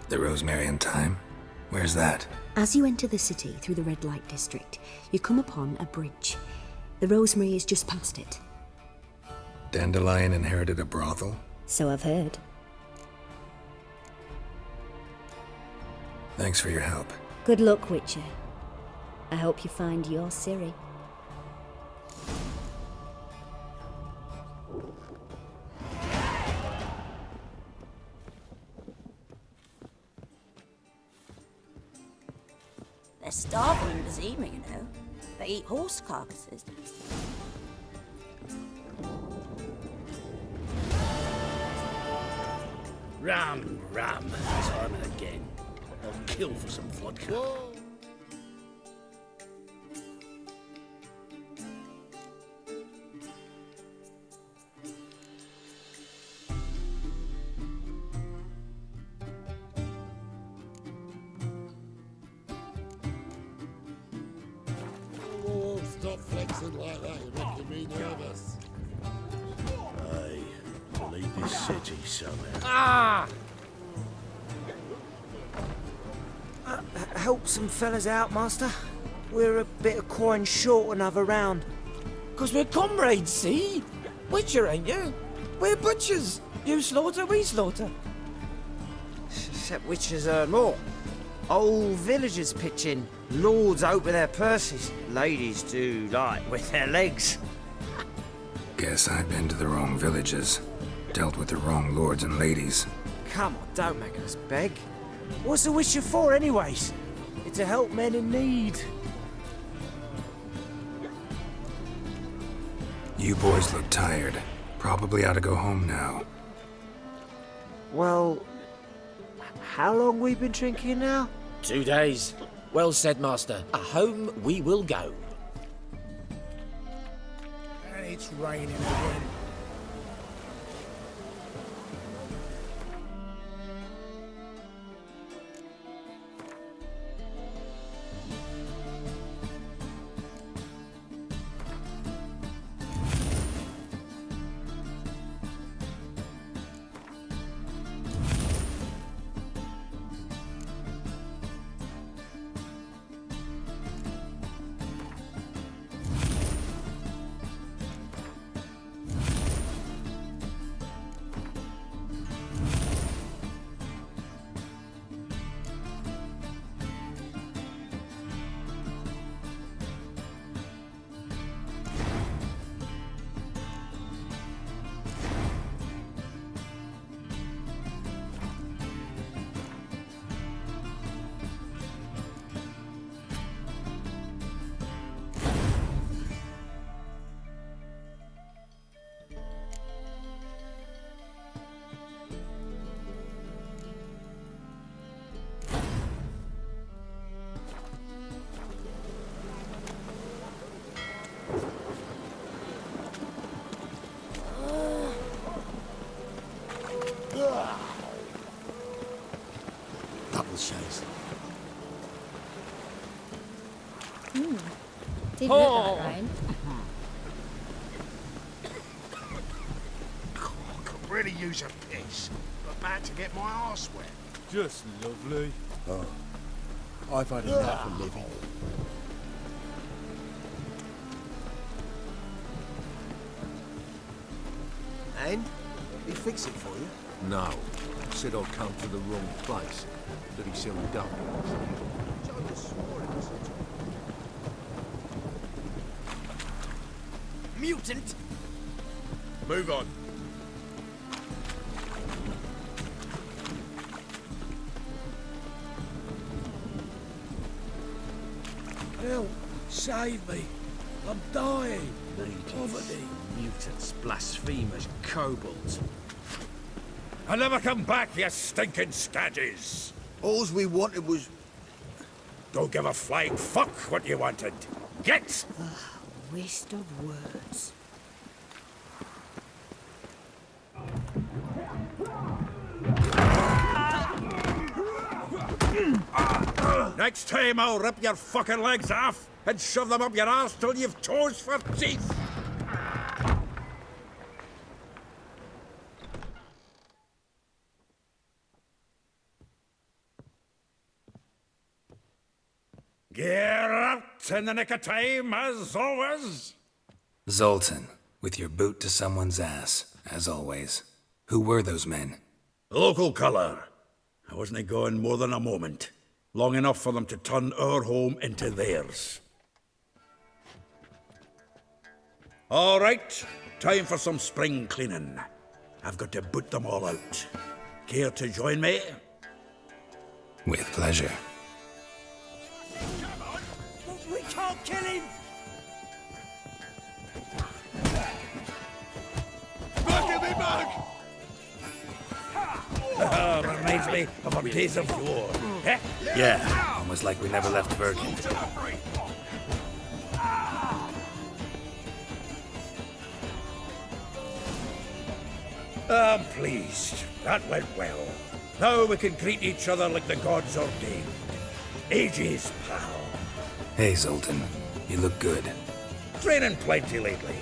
The rosemary and thyme? Where's that? As you enter the city through the red light district, you come upon a bridge. The rosemary is just past it. Dandelion inherited a brothel? So I've heard. Thanks for your help. Good luck, Witcher. I hope you find your Ciri. They're starving in Bazima, you know. They eat horse carcasses. Rum, time and again. I'll kill for some vodka. Whoa. Oh, stop flexing like that, you're making me nervous. Aye, I'll leave this city somehow. Ah! Help some fellas out, Master. We're a bit of coin short another round. 'Cause we're comrades, see? Witcher, ain't you? We're butchers. You slaughter, we slaughter. Except witchers earn more. Old villagers pitch in. Lords open their purses. Ladies do like with their legs. Guess I've been to the wrong villages. Dealt with the wrong lords and ladies. Come on, don't make us beg. What's a witcher for, anyways? It's to help men in need. You boys look tired. Probably ought to go home now. Well, how long we been drinking now? 2 days. Well said, Master. Home we will go. And it's raining again. Double shades. Didn't look like rain. Could really use a piss. About to get my arse wet. Just lovely. Oh, I've had enough of living. And? He fix it for you? No. Said I'd come to the wrong place. That he silly dump. Mutant! Move on. Help! Save me! I'm dying! Poverty! Mutants, blasphemers, kobolds. I'll never come back, you stinking scadges! Alls we wanted was... Don't give a flying fuck what you wanted. Get! Waste of words. Next time I'll rip your fucking legs off and shove them up your arse till you've toes for teeth. Get out in the nick of time, as always. Zoltan, with your boot to someone's ass, as always. Who were those men? Local colour. I wasn't gone more than a moment. Long enough for them to turn our home into theirs. All right, time for some spring cleaning. I've got to boot them all out. Care to join me? With pleasure. We can't kill him! Give me back! Reminds me of our days of yore. Eh? Yeah, almost like we never left Bergen. I'm pleased. That went well. Now we can greet each other like the gods ordained. Ages, pal. Hey, Zoltan. You look good. Training plenty lately.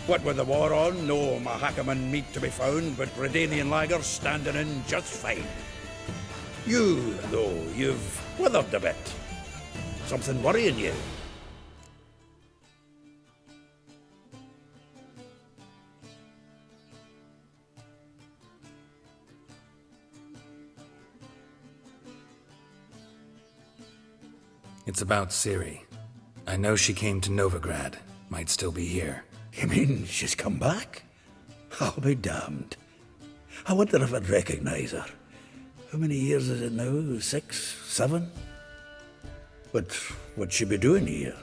What with the war on, no Mahakaman meat to be found, but Redanian lagers standing in just fine. You, though, you've withered a bit. Something worrying you? It's about Ciri. I know she came to Novigrad. Might still be here. You mean she's come back? I'll be damned. I wonder if I'd recognize her. How many years is it now? 6, 7? But what'd she be doing here?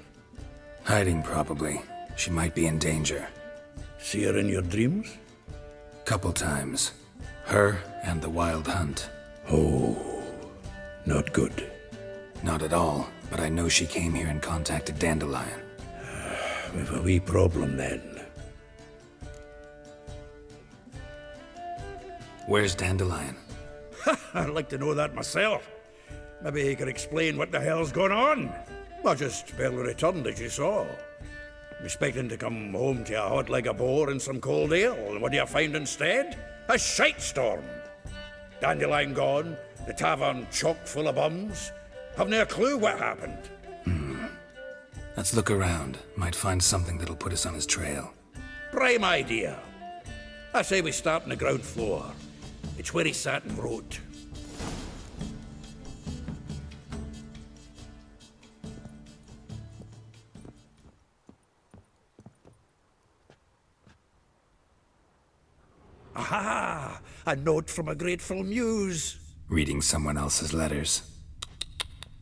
Hiding, probably. She might be in danger. See her in your dreams? Couple times. Her and the Wild Hunt. Oh, not good. Not at all, but I know she came here and contacted Dandelion. We've a wee problem then. Where's Dandelion? I'd like to know that myself. Maybe he could explain what the hell's going on. I just barely returned, as you saw. Expecting to come home to a hot leg of boar and some cold ale, and what do you find instead? A shite storm. Dandelion gone, the tavern chock full of bums. Haven't a clue what happened. Let's look around. Might find something that'll put us on his trail. Prime idea. I say we start on the ground floor. It's where he sat and wrote. Aha! A note from a grateful muse. Reading someone else's letters.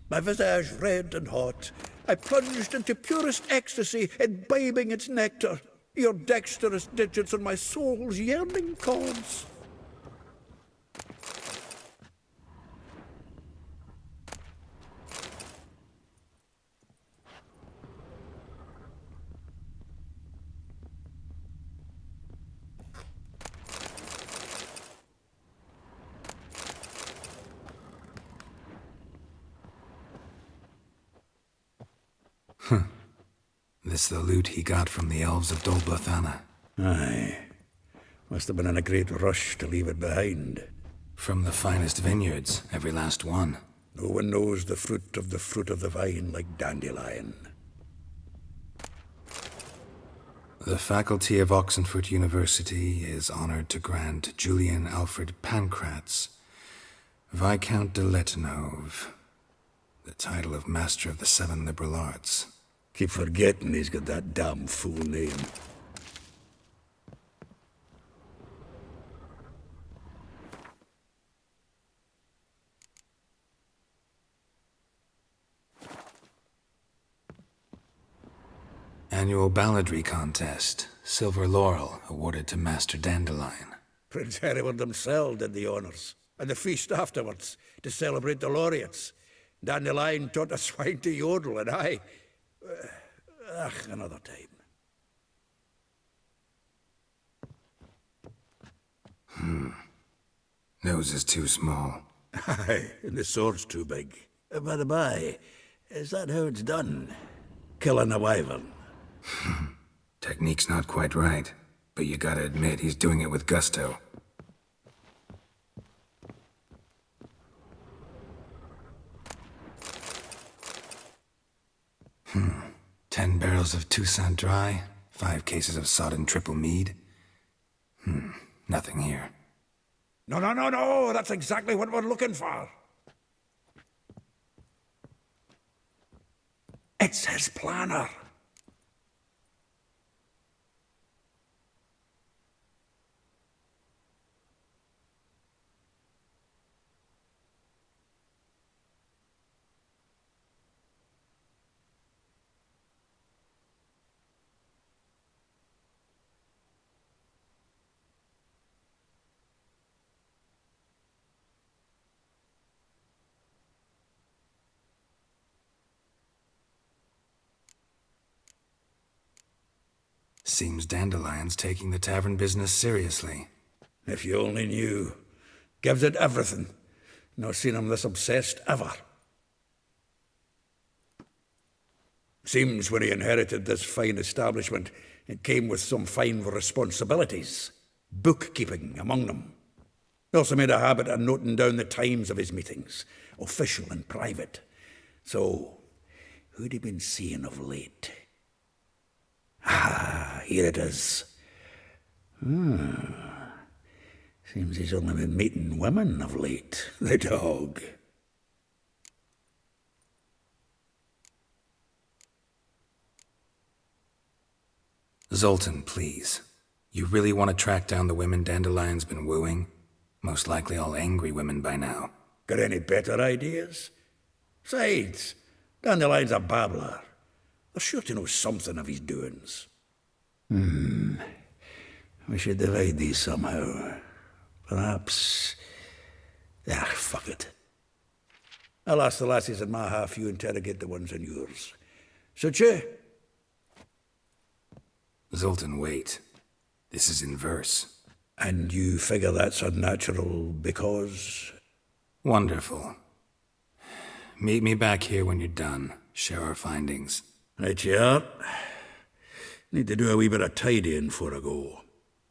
My visage red and hot, I plunged into purest ecstasy, imbibing its nectar. Your dexterous digits on my soul's yearning chords. This the loot he got from the elves of Dol Blathanna. Aye. Must have been in a great rush to leave it behind. From the finest vineyards, every last one. No one knows the fruit of the vine like Dandelion. The faculty of Oxenfurt University is honored to grant Julian Alfred Pancratz, Viscount de Letenove, the title of Master of the Seven Liberal Arts. Keep forgetting he's got that damn fool name. Annual balladry contest. Silver laurel awarded to Master Dandelion. Prince Hereward himself did the honours. And the feast afterwards, to celebrate the laureates. Dandelion taught a swine to yodel, and I... another time. Nose is too small. Aye, and the sword's too big. By the by, is that how it's done? Killing a wyvern? Technique's not quite right, but you gotta admit he's doing it with gusto. 10 barrels of Toussaint Dry, 5 cases of sodden triple mead. Nothing here. No, that's exactly what we're looking for. It's his planner. Seems Dandelion's taking the tavern business seriously. If you only knew. Gives it everything. No seen him this obsessed ever. Seems when he inherited this fine establishment, it came with some fine responsibilities. Bookkeeping among them. He also made a habit of noting down the times of his meetings, official and private. So, who'd he been seeing of late? Here it is. Seems he's only been meeting women of late, the dog. Zoltan, please. You really want to track down the women Dandelion's been wooing? Most likely all angry women by now. Got any better ideas? Besides, Dandelion's a babbler. They're sure to know something of his doings. We should divide these somehow. Perhaps... fuck it. I'll ask the lassies in my half, you interrogate the ones in yours. Suit you? Zoltan, wait. This is in verse. And you figure that's unnatural because... Wonderful. Meet me back here when you're done. Share our findings. Right you are. Need to do a wee bit of tidying before I go.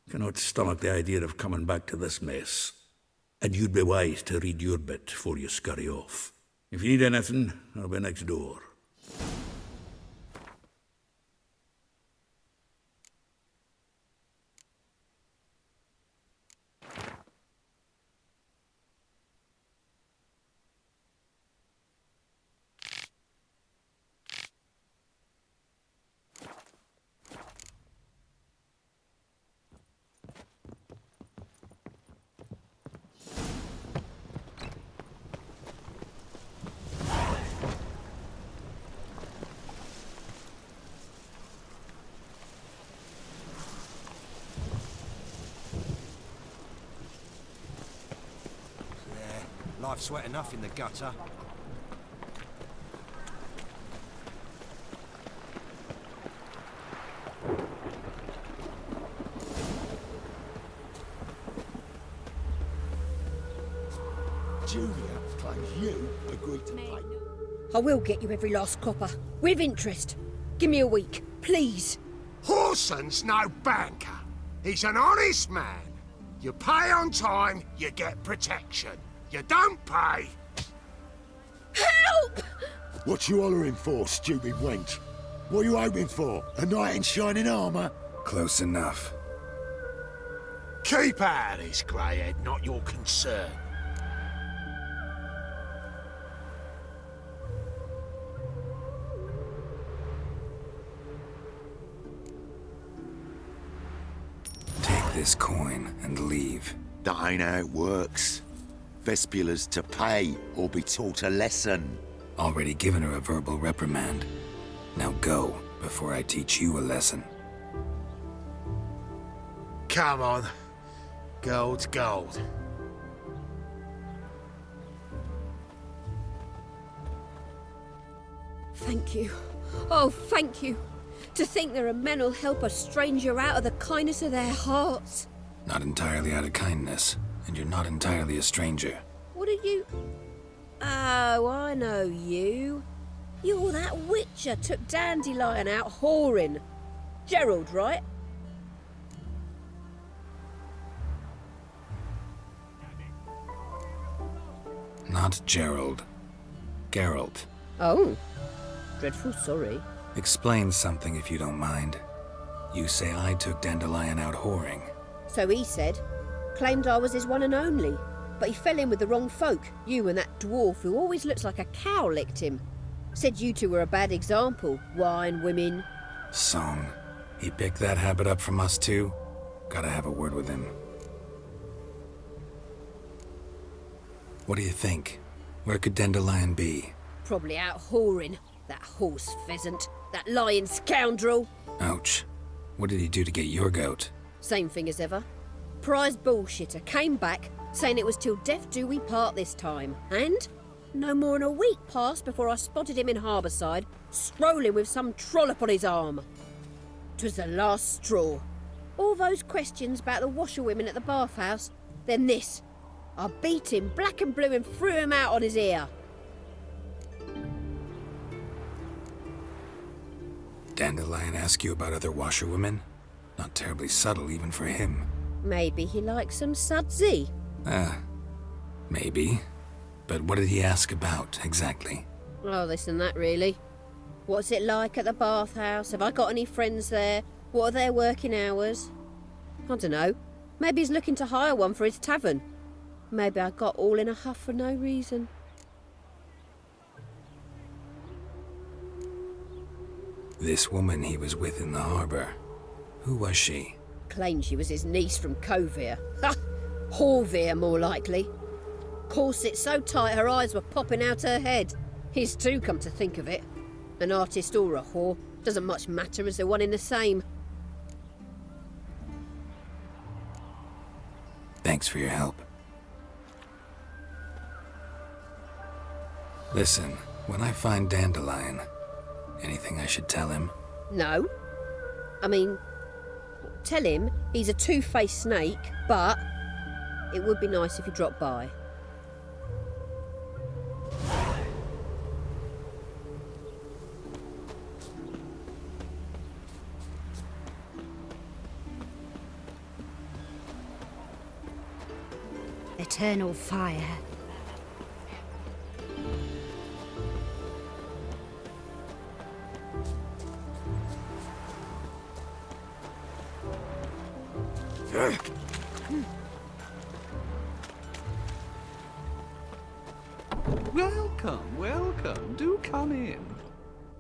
Cannot stomach the idea of coming back to this mess. And you'd be wise to read your bit before you scurry off. If you need anything, I'll be next door. Life's sweat enough in the gutter. Julia claims you agreed to pay. I will get you every last copper, with interest. Give me a week, please. Horson's no banker. He's an honest man. You pay on time, you get protection. You don't pay. Help! What you hollering for, stupid wench? What you hoping for? A knight in shining armour? Close enough. Keep out of this, greyhead, not your concern. Take this coin and leave. That ain't how it works. Vespula's to pay or be taught a lesson. Already given her a verbal reprimand. Now go, before I teach you a lesson. Come on. Gold's gold. Thank you. Oh, thank you. To think there are men who'll help a stranger out of the kindness of their hearts. Not entirely out of kindness, and you're not entirely a stranger. What are you... Oh, I know you. You're that witcher took Dandelion out whoring. Gerald, right? Not Gerald. Geralt. Oh. Dreadful sorry. Explain something if you don't mind. You say I took Dandelion out whoring. So he said. Claimed I was his one and only. But he fell in with the wrong folk. You and that dwarf who always looks like a cow licked him. Said you two were a bad example. Wine, women. Song. He picked that habit up from us too? Gotta have a word with him. What do you think? Where could Dandelion be? Probably out whoring. That horse pheasant. That lying scoundrel. Ouch. What did he do to get your goat? Same thing as ever. Prize bullshitter came back saying it was till death do we part this time. And no more than a week passed before I spotted him in Harbourside, strolling with some trollop on his arm. 'Twas the last straw. All those questions about the washerwomen at the bathhouse, then this. I beat him black and blue and threw him out on his ear. Dandelion ask you about other washerwomen? Not terribly subtle even for him. Maybe he likes some sudsy. Maybe. But what did he ask about, exactly? Oh, this and that, really. What's it like at the bathhouse? Have I got any friends there? What are their working hours? I don't know. Maybe he's looking to hire one for his tavern. Maybe I got all in a huff for no reason. This woman he was with in the harbour. Who was she? Claimed she was his niece from Kovir. Ha! Horvir, more likely. Corset so tight her eyes were popping out her head. His too, come to think of it. An artist or a whore. Doesn't much matter as they're one in the same. Thanks for your help. Listen, when I find Dandelion, anything I should tell him? No. I mean, tell him he's a two-faced snake, but it would be nice if he dropped by. Eternal fire. Welcome, welcome. Do come in.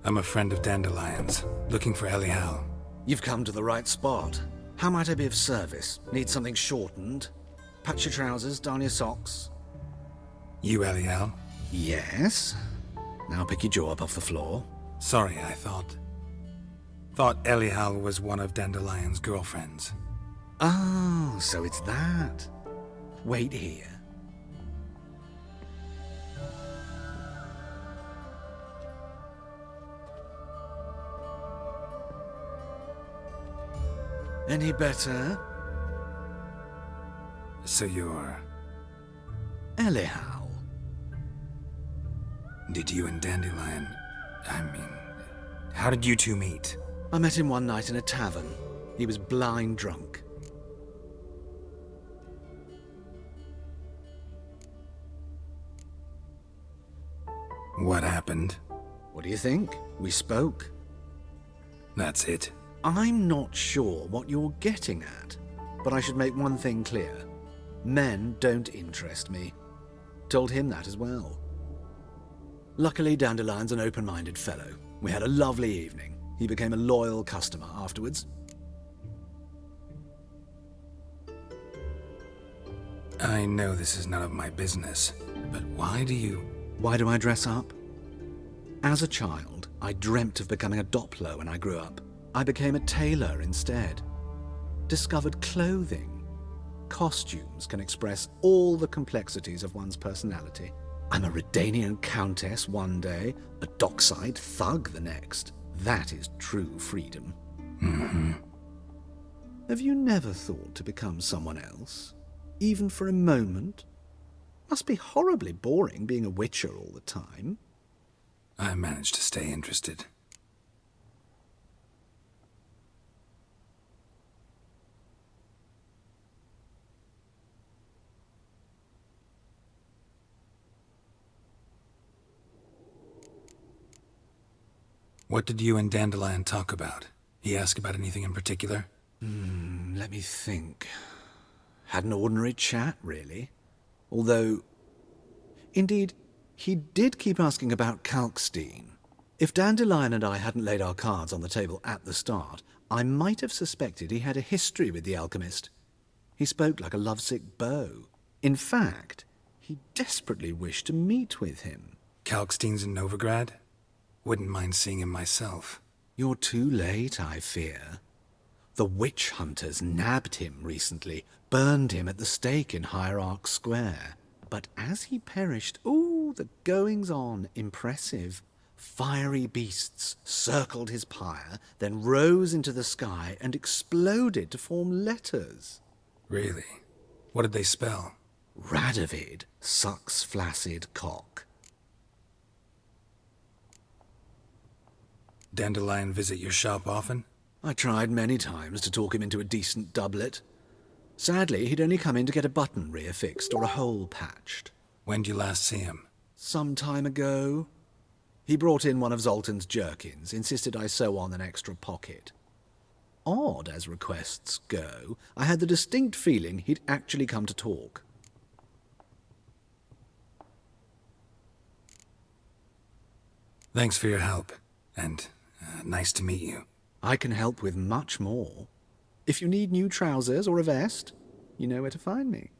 I'm a friend of Dandelion's, looking for Elial. You've come to the right spot. How might I be of service? Need something shortened? Patch your trousers, darn your socks. You Elial? Yes. Now pick your jaw up off the floor. Sorry, I thought Elial was one of Dandelion's girlfriends. Oh, so it's that. Wait here. Any better? So you're... Elial. Did you and Dandelion... how did you two meet? I met him one night in a tavern. He was blind drunk. What happened? What do you think? We spoke. That's it. I'm not sure what you're getting at, but I should make one thing clear. Men don't interest me. Told him that as well. Luckily, Dandelion's an open-minded fellow. We had a lovely evening. He became a loyal customer afterwards. I know this is none of my business, but why do I dress up? As a child, I dreamt of becoming a Doppler when I grew up. I became a tailor instead. Discovered clothing. Costumes can express all the complexities of one's personality. I'm a Redanian countess one day, a dockside thug the next. That is true freedom. Mm-hmm. Have you never thought to become someone else? Even for a moment? Must be horribly boring being a witcher all the time. I managed to stay interested. What did you and Dandelion talk about? He asked about anything in particular? Let me think. Had an ordinary chat, really. Although, indeed, he did keep asking about Kalkstein. If Dandelion and I hadn't laid our cards on the table at the start, I might have suspected he had a history with the alchemist. He spoke like a lovesick beau. In fact, he desperately wished to meet with him. Kalkstein's in Novigrad? Wouldn't mind seeing him myself. You're too late, I fear. The witch hunters nabbed him recently, burned him at the stake in Hierarch Square. But as he perished, the goings-on, impressive. Fiery beasts circled his pyre, then rose into the sky and exploded to form letters. Really? What did they spell? Radovid sucks flaccid cock. Dandelion visit your shop often? I tried many times to talk him into a decent doublet. Sadly, he'd only come in to get a button reaffixed or a hole patched. When did you last see him? Some time ago. He brought in one of Zoltan's jerkins, insisted I sew on an extra pocket. Odd as requests go, I had the distinct feeling he'd actually come to talk. Thanks for your help, and nice to meet you. I can help with much more. If you need new trousers or a vest, you know where to find me.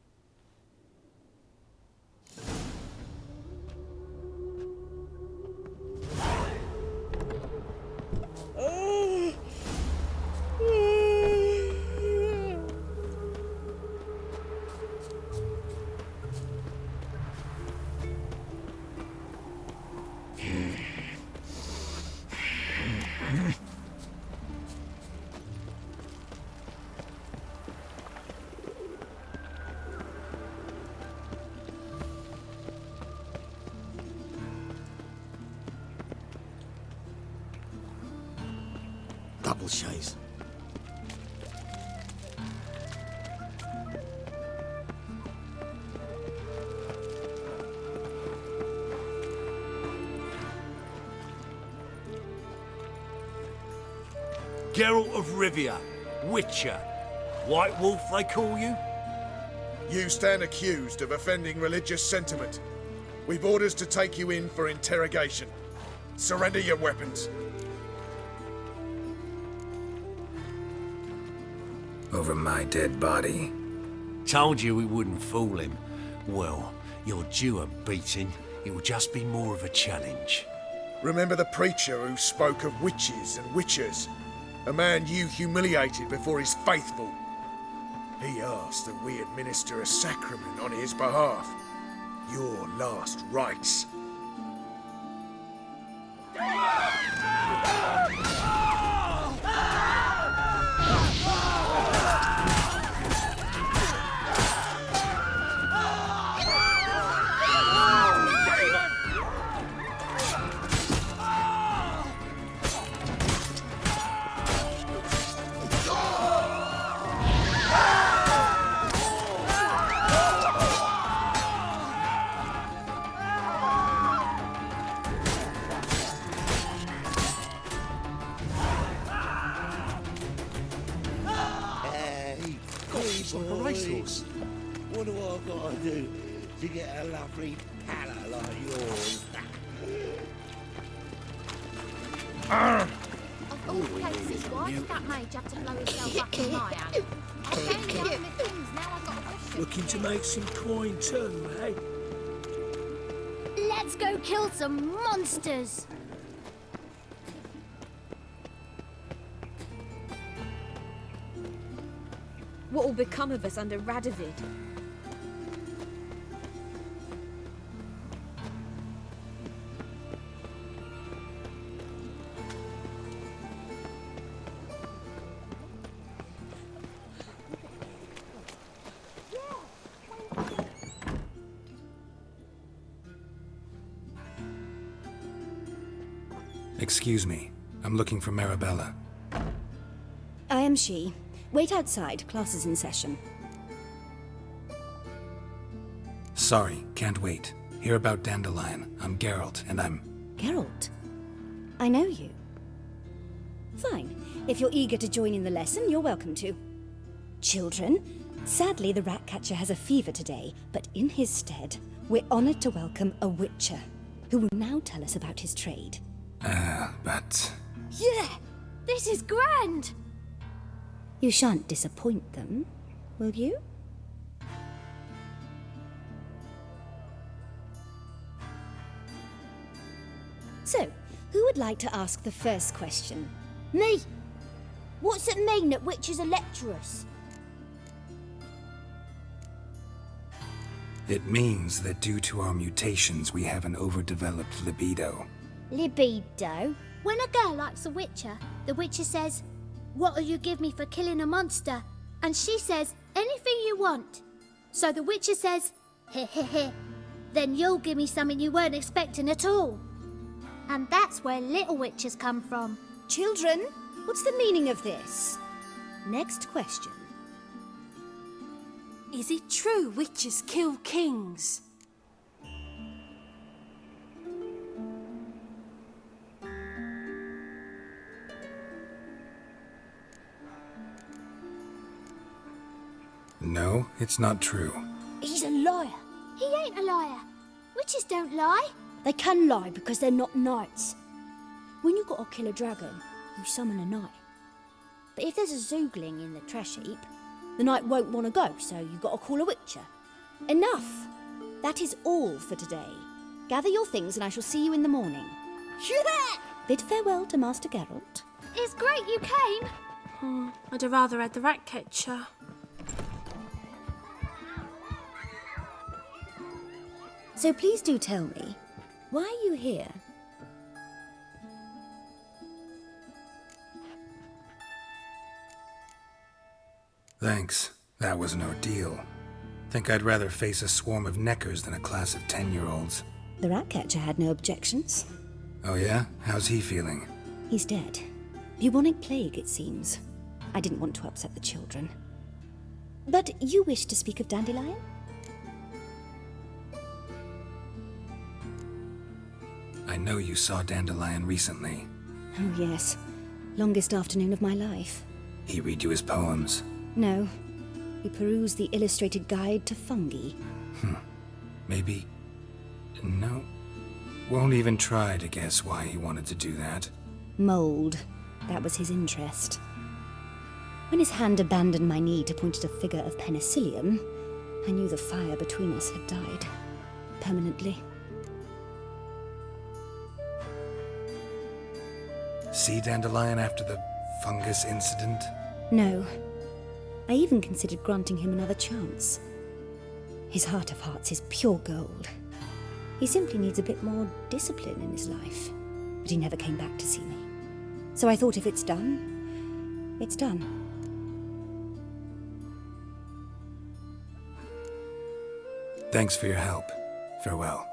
Double chase. Geralt of Rivia, Witcher. White Wolf, they call you? You stand accused of offending religious sentiment. We've orders to take you in for interrogation. Surrender your weapons. Over my dead body. Told you we wouldn't fool him. Well, you're due a beating. It will just be more of a challenge. Remember the preacher who spoke of witches and witchers? A man you humiliated before his faithful. He asked that we administer a sacrament on his behalf. Your last rites. What do I gotta do to get a lovely pala like yours? Of all places, why did that mage have to blow himself up in my hand? I found the ultimate things, now I've got a question. Looking to make some coin too, eh? Let's go kill some monsters! What will become of us under Radovid? Excuse me. I'm looking for Marabella. I am she. Wait outside. Class is in session. Sorry, can't wait. Hear about Dandelion. I'm Geralt, and I'm... Geralt? I know you. Fine. If you're eager to join in the lesson, you're welcome to. Children, sadly the Ratcatcher has a fever today, but in his stead, we're honoured to welcome a Witcher, who will now tell us about his trade. But... Yeah! This is grand! You shan't disappoint them, will you? So, who would like to ask the first question? Me! What's it mean that witches are lecturers? It means that due to our mutations, we have an overdeveloped libido. Libido? When a girl likes a witcher, the witcher says, "What'll you give me for killing a monster?" And she says, "Anything you want." So the witcher says, "Heh heh heh, then you'll give me something you weren't expecting at all." And that's where little witches come from. Children, what's the meaning of this? Next question. Is it true witches kill kings? No, it's not true. He's a liar. He ain't a liar. Witches don't lie. They can lie because they're not knights. When you gotta kill a dragon, you summon a knight. But if there's a zoogling in the trash heap, the knight won't want to go, so you gotta call a witcher. Enough! That is all for today. Gather your things and I shall see you in the morning. Yeah! Bid farewell to Master Geralt. It's great you came. I'd have rather had the Ratcatcher. So please do tell me, why are you here? Thanks. That was an ordeal. Think I'd rather face a swarm of neckers than a class of 10-year-olds. The Ratcatcher had no objections. Oh yeah? How's he feeling? He's dead. Bubonic plague, it seems. I didn't want to upset the children. But you wish to speak of Dandelion? I know you saw Dandelion recently. Oh yes. Longest afternoon of my life. He read you his poems? No. He perused the illustrated guide to fungi. Maybe... No. Won't even try to guess why he wanted to do that. Mold. That was his interest. When his hand abandoned my knee to point at a figure of penicillium, I knew the fire between us had died. Permanently. See Dandelion after the fungus incident? No. I even considered granting him another chance. His heart of hearts is pure gold. He simply needs a bit more discipline in his life. But he never came back to see me. So I thought if it's done, it's done. Thanks for your help. Farewell.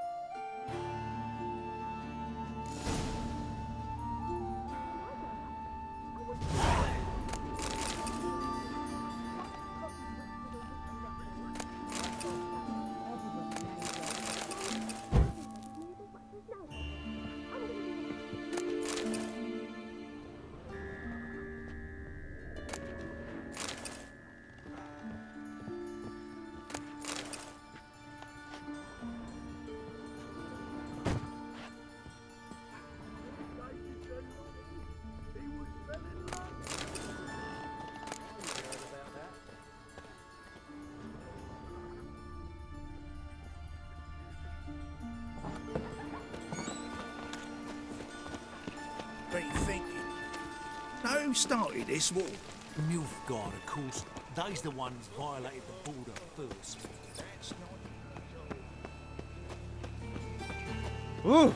Been thinking. Now who started this war? Nilfgaard, of course. They's the ones violated the border first. Ooh.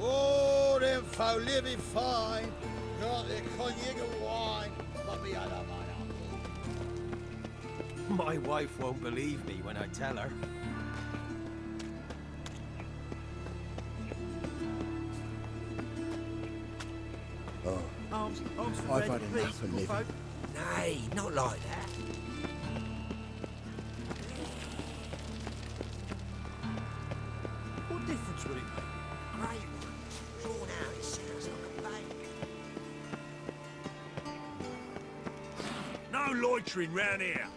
Oh, them folk living fine. Got their cognac and wine. But me, I don't mind. My wife won't believe me when I tell her. Arms for I've Red, had please, enough of good living. folk. Nay, not like that. What difference would it make? Great one. Drawn out, it sounds like a bank. No loitering round here.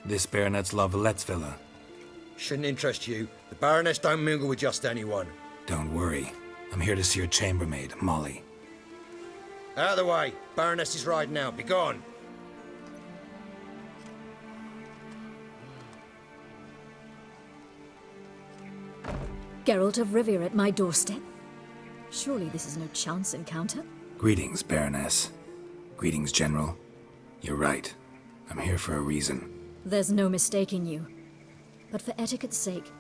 This Baronet's Lavallette's villa. Shouldn't interest you. The Baroness don't mingle with just anyone. Don't worry. I'm here to see your chambermaid, Molly. Out of the way. Baroness is riding out. Be gone. Geralt of Rivia at my doorstep? Surely this is no chance encounter? Greetings, Baroness. Greetings, General. You're right. I'm here for a reason. There's no mistaking you. But for etiquette's sake,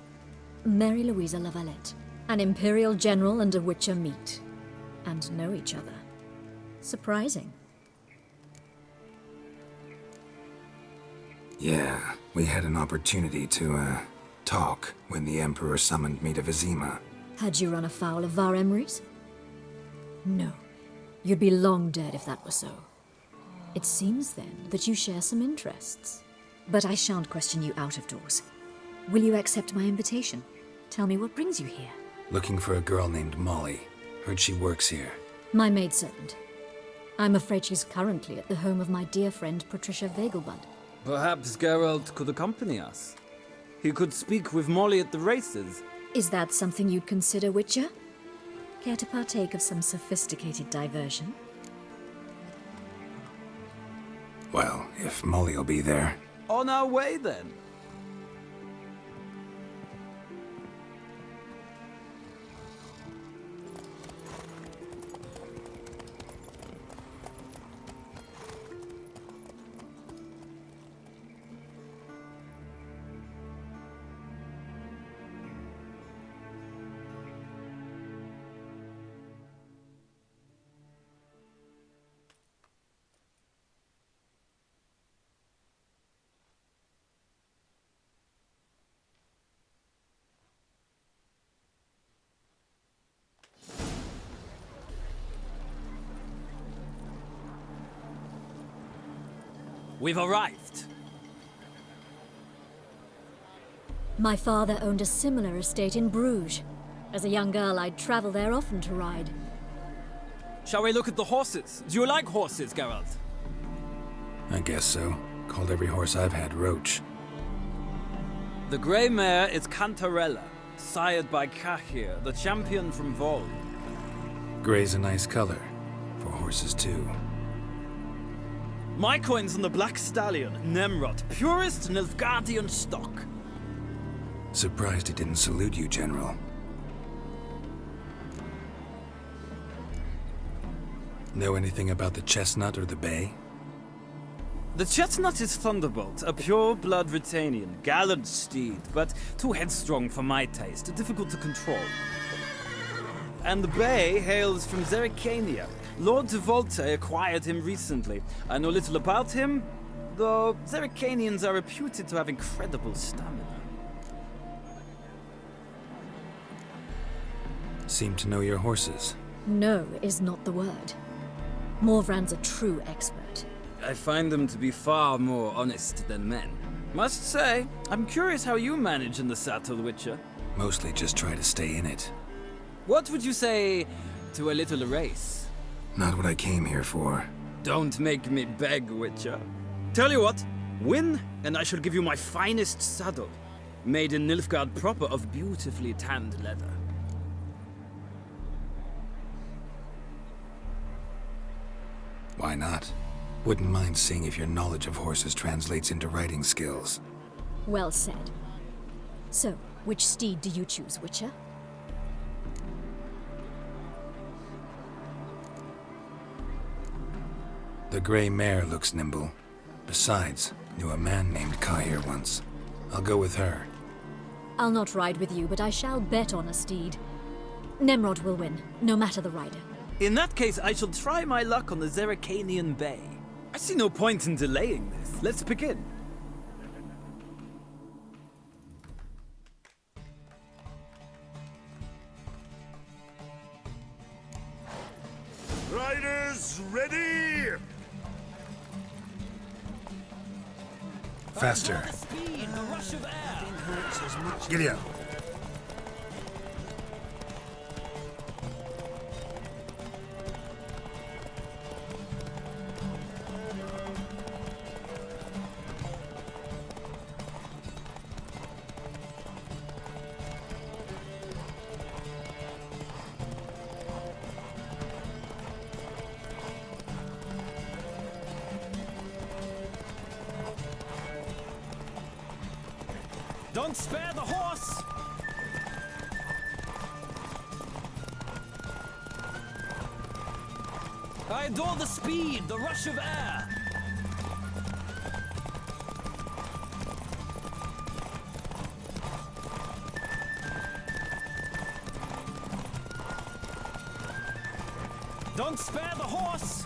Mary Louisa Lavalette, an Imperial General and a Witcher meet, and know each other. Surprising. Yeah, we had an opportunity to, talk when the Emperor summoned me to Vizima. Had you run afoul of Var Emrys? No. You'd be long dead if that were so. It seems, then, that you share some interests. But I shan't question you out of doors. Will you accept my invitation? Tell me what brings you here. Looking for a girl named Molly. Heard she works here. My maidservant. I'm afraid she's currently at the home of my dear friend Patricia Vegelbud. Perhaps Geralt could accompany us. He could speak with Molly at the races. Is that something you'd consider, Witcher? Care to partake of some sophisticated diversion? Well, if Molly'll be there. On our way, then. We've arrived. My father owned a similar estate in Bruges. As a young girl, I'd travel there often to ride. Shall we look at the horses? Do you like horses, Geralt? I guess so. Called every horse I've had Roach. The grey mare is Cantarella, sired by Cahir, the champion from Vol. Grey's a nice color. For horses, too. My coin's on the Black Stallion, Nemrod, purest Nilfgaardian stock. Surprised he didn't salute you, General. Know anything about the chestnut or the bay? The chestnut is Thunderbolt, a pure-blood Britannian, gallant steed, but too headstrong for my taste, difficult to control. And the bay hails from Zerrikania. Lord de Volte acquired him recently. I know little about him, though Zerrikanians are reputed to have incredible stamina. Seem to know your horses. No is not the word. Morvran's a true expert. I find them to be far more honest than men. Must say, I'm curious how you manage in the saddle, Witcher. Mostly just try to stay in it. What would you say to a little race? Not what I came here for. Don't make me beg, Witcher. Tell you what, win, and I shall give you my finest saddle. Made in Nilfgaard proper of beautifully tanned leather. Why not? Wouldn't mind seeing if your knowledge of horses translates into riding skills. Well said. So, which steed do you choose, Witcher? The grey mare looks nimble. Besides, Knew a man named Kai here once. I'll go with her. I'll not ride with you, but I shall bet on a steed. Nemrod will win, no matter the rider. In that case, I shall try my luck on the Zeracanian Bay. I see no point in delaying this. Let's begin. Riders, ready! Faster. Giddy up. Don't spare the horse! I adore the speed, the rush of air. Don't spare the horse!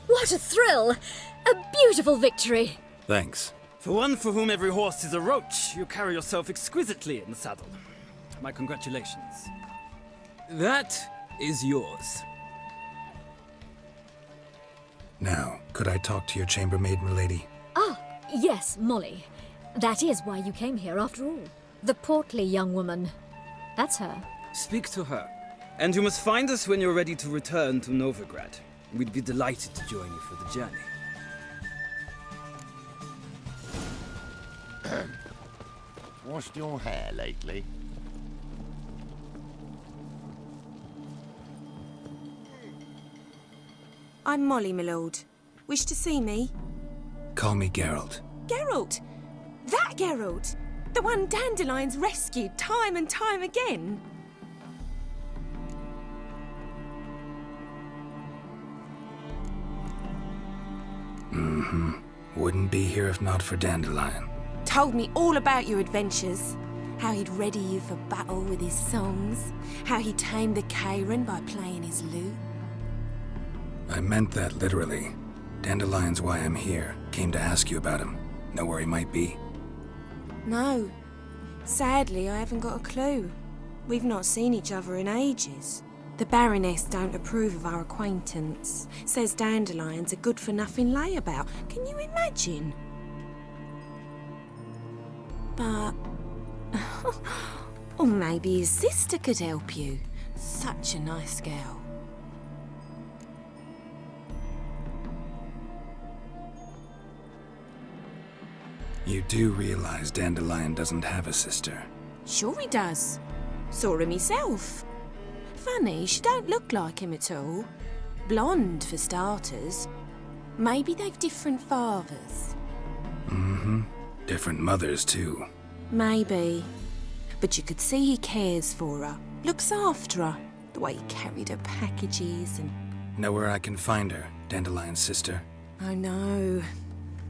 What a thrill! A beautiful victory! Thanks. For one for whom every horse is a roach, you carry yourself exquisitely in the saddle. My congratulations. That is yours. Now, could I talk to your chambermaid, milady? Ah, yes, Molly. That is why you came here after all. The portly young woman. That's her. Speak to her. And you must find us when you're ready to return to Novigrad. We'd be delighted to join you for the journey. Washed your hair lately? I'm Molly, my lord. Wish to see me? Call me Geralt. Geralt! That Geralt! The one Dandelion's rescued time and time again! Mm-hmm. Wouldn't be here if not for Dandelion. Told me all about your adventures. How he'd ready you for battle with his songs. How he tamed the Kairan by playing his lute. I meant that literally. Dandelion's why I'm here. Came to ask you about him. Know where he might be? No. Sadly, I haven't got a clue. We've not seen each other in ages. The Baroness don't approve of our acquaintance. Says Dandelion's a good-for-nothing layabout. Can you imagine? But... or maybe his sister could help you. Such a nice girl. You do realize Dandelion doesn't have a sister? Sure he does. Saw him myself. Funny, she don't look like him at all. Blonde, for starters. Maybe they've different fathers. Mm-hmm. Different mothers, too. Maybe. But you could see he cares for her. Looks after her. The way he carried her packages and... Know where I can find her, Dandelion's sister? I know.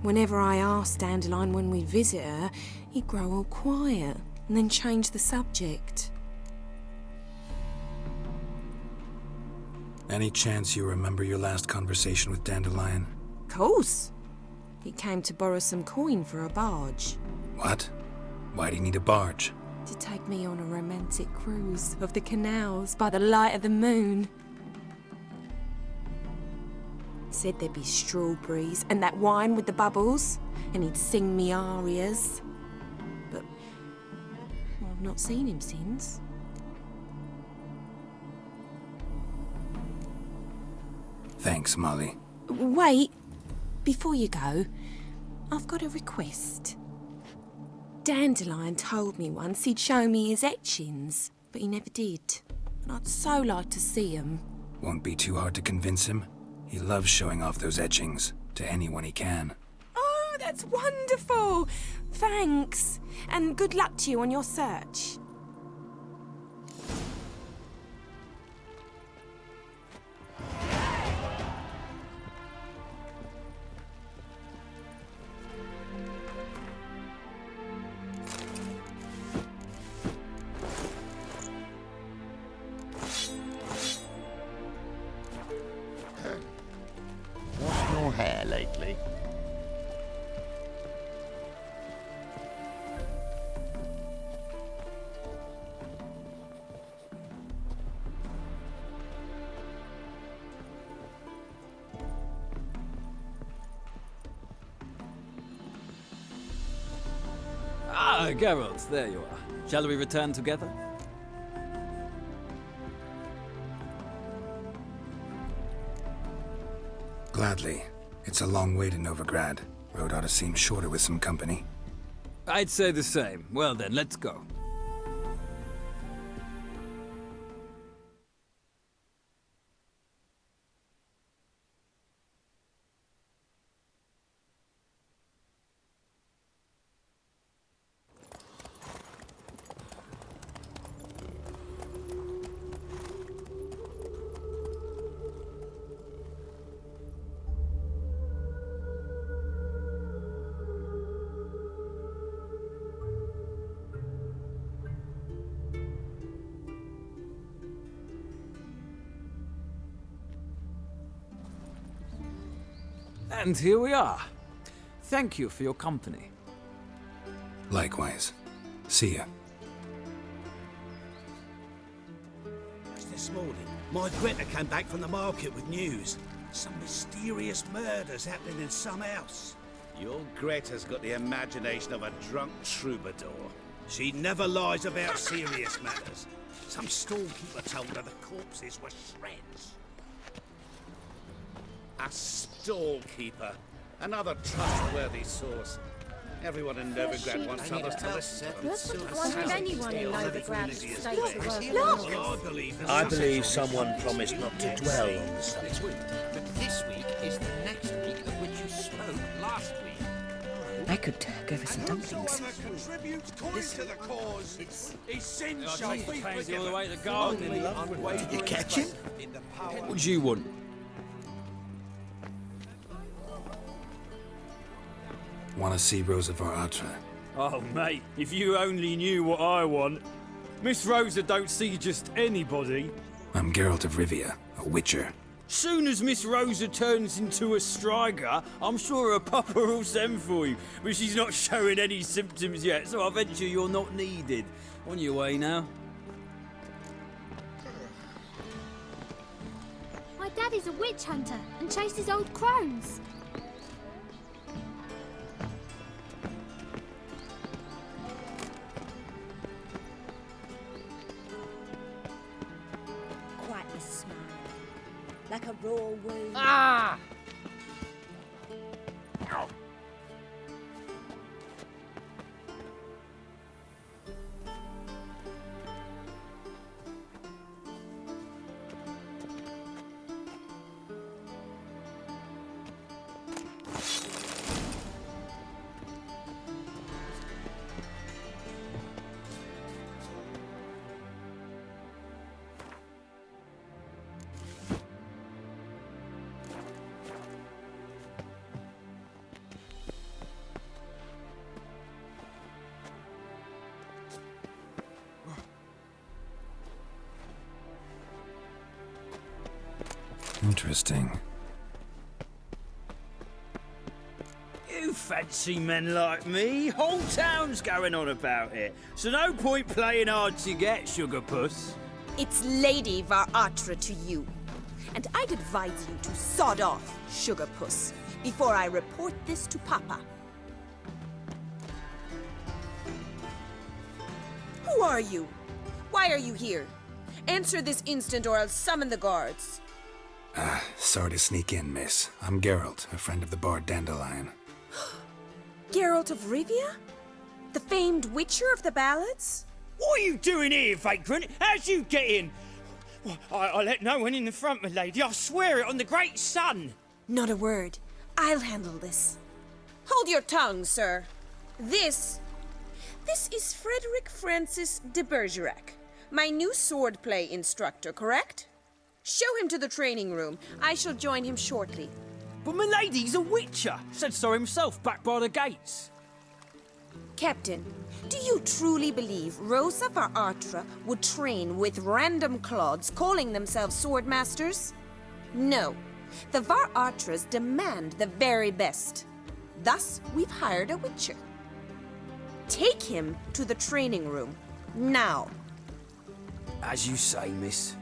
Whenever I asked Dandelion when we'd visit her, he'd grow all quiet and then change the subject. Any chance you remember your last conversation with Dandelion? Course. He came to borrow some coin for a barge. What? Why do you need a barge? To take me on a romantic cruise of the canals by the light of the moon. Said there'd be strawberries and that wine with the bubbles, and he'd sing me arias. But well, I've not seen him since. Thanks, Molly. Wait, before you go, I've got a request. Dandelion told me once he'd show me his etchings, but he never did. And I'd so like to see them. Won't be too hard to convince him. He loves showing off those etchings to anyone he can. Oh, that's wonderful! Thanks, and good luck to you on your search. Geralt, there you are. Shall we return together? Gladly. It's a long way to Novigrad. Road ought to seem shorter with some company. I'd say the same. Well then, let's go. And here we are. Thank you for your company. Likewise. See ya. Just this morning, my Greta came back from the market with news. Some mysterious murders happening in some house. Your Greta's got the imagination of a drunk troubadour. She never lies about serious matters. Some storekeeper told her the corpses were shreds. A storekeeper. Another trustworthy source. Everyone in Novigrad wants others to listen to them. I wonder if anyone in Novigrad stays worth I believe someone promised not to dwell on the subject. But this week is the next week of which you spoke last week. I could go for some dumplings. To the cause. His sins Oh, shall geez, be crazy all the forgiven. way to the garden in love. Did you catch him? What do you want? Want to see Rosa Atra? Oh, mate, if you only knew what I want. Miss Rosa don't see just anybody. I'm Geralt of Rivia, a witcher. Soon as Miss Rosa turns into a striker, I'm sure her papa will send for you. But she's not showing any symptoms yet, so I venture you're not needed. On your way now. My daddy's a witch hunter and chases old crones. Quite a smile. Like a raw wound. Ah! Interesting. You fancy men like me? Whole town's going on about it. So no point playing hard to get, sugar puss. It's Lady Atra to you. And I'd advise you to sod off, sugar puss, before I report this to Papa. Who are you? Why are you here? Answer this instant or I'll summon the guards. Sorry to sneak in, miss. I'm Geralt, a friend of the bard Dandelion. Geralt of Rivia? The famed witcher of the ballads? What are you doing here, vagrant? How'd you get in? Well, I let no one in the front, my lady. I swear it on the great sun. Not a word. I'll handle this. Hold your tongue, sir. This is Frederick Francis de Bergerac, my new swordplay instructor, correct? Show him to the training room. I shall join him shortly. But my lady's a witcher. Said so himself back by the gates. Captain, do you truly believe Rosa Atra would train with random clods calling themselves swordmasters? No. The Atras demand the very best. Thus, we've hired a witcher. Take him to the training room, now. As you say, miss.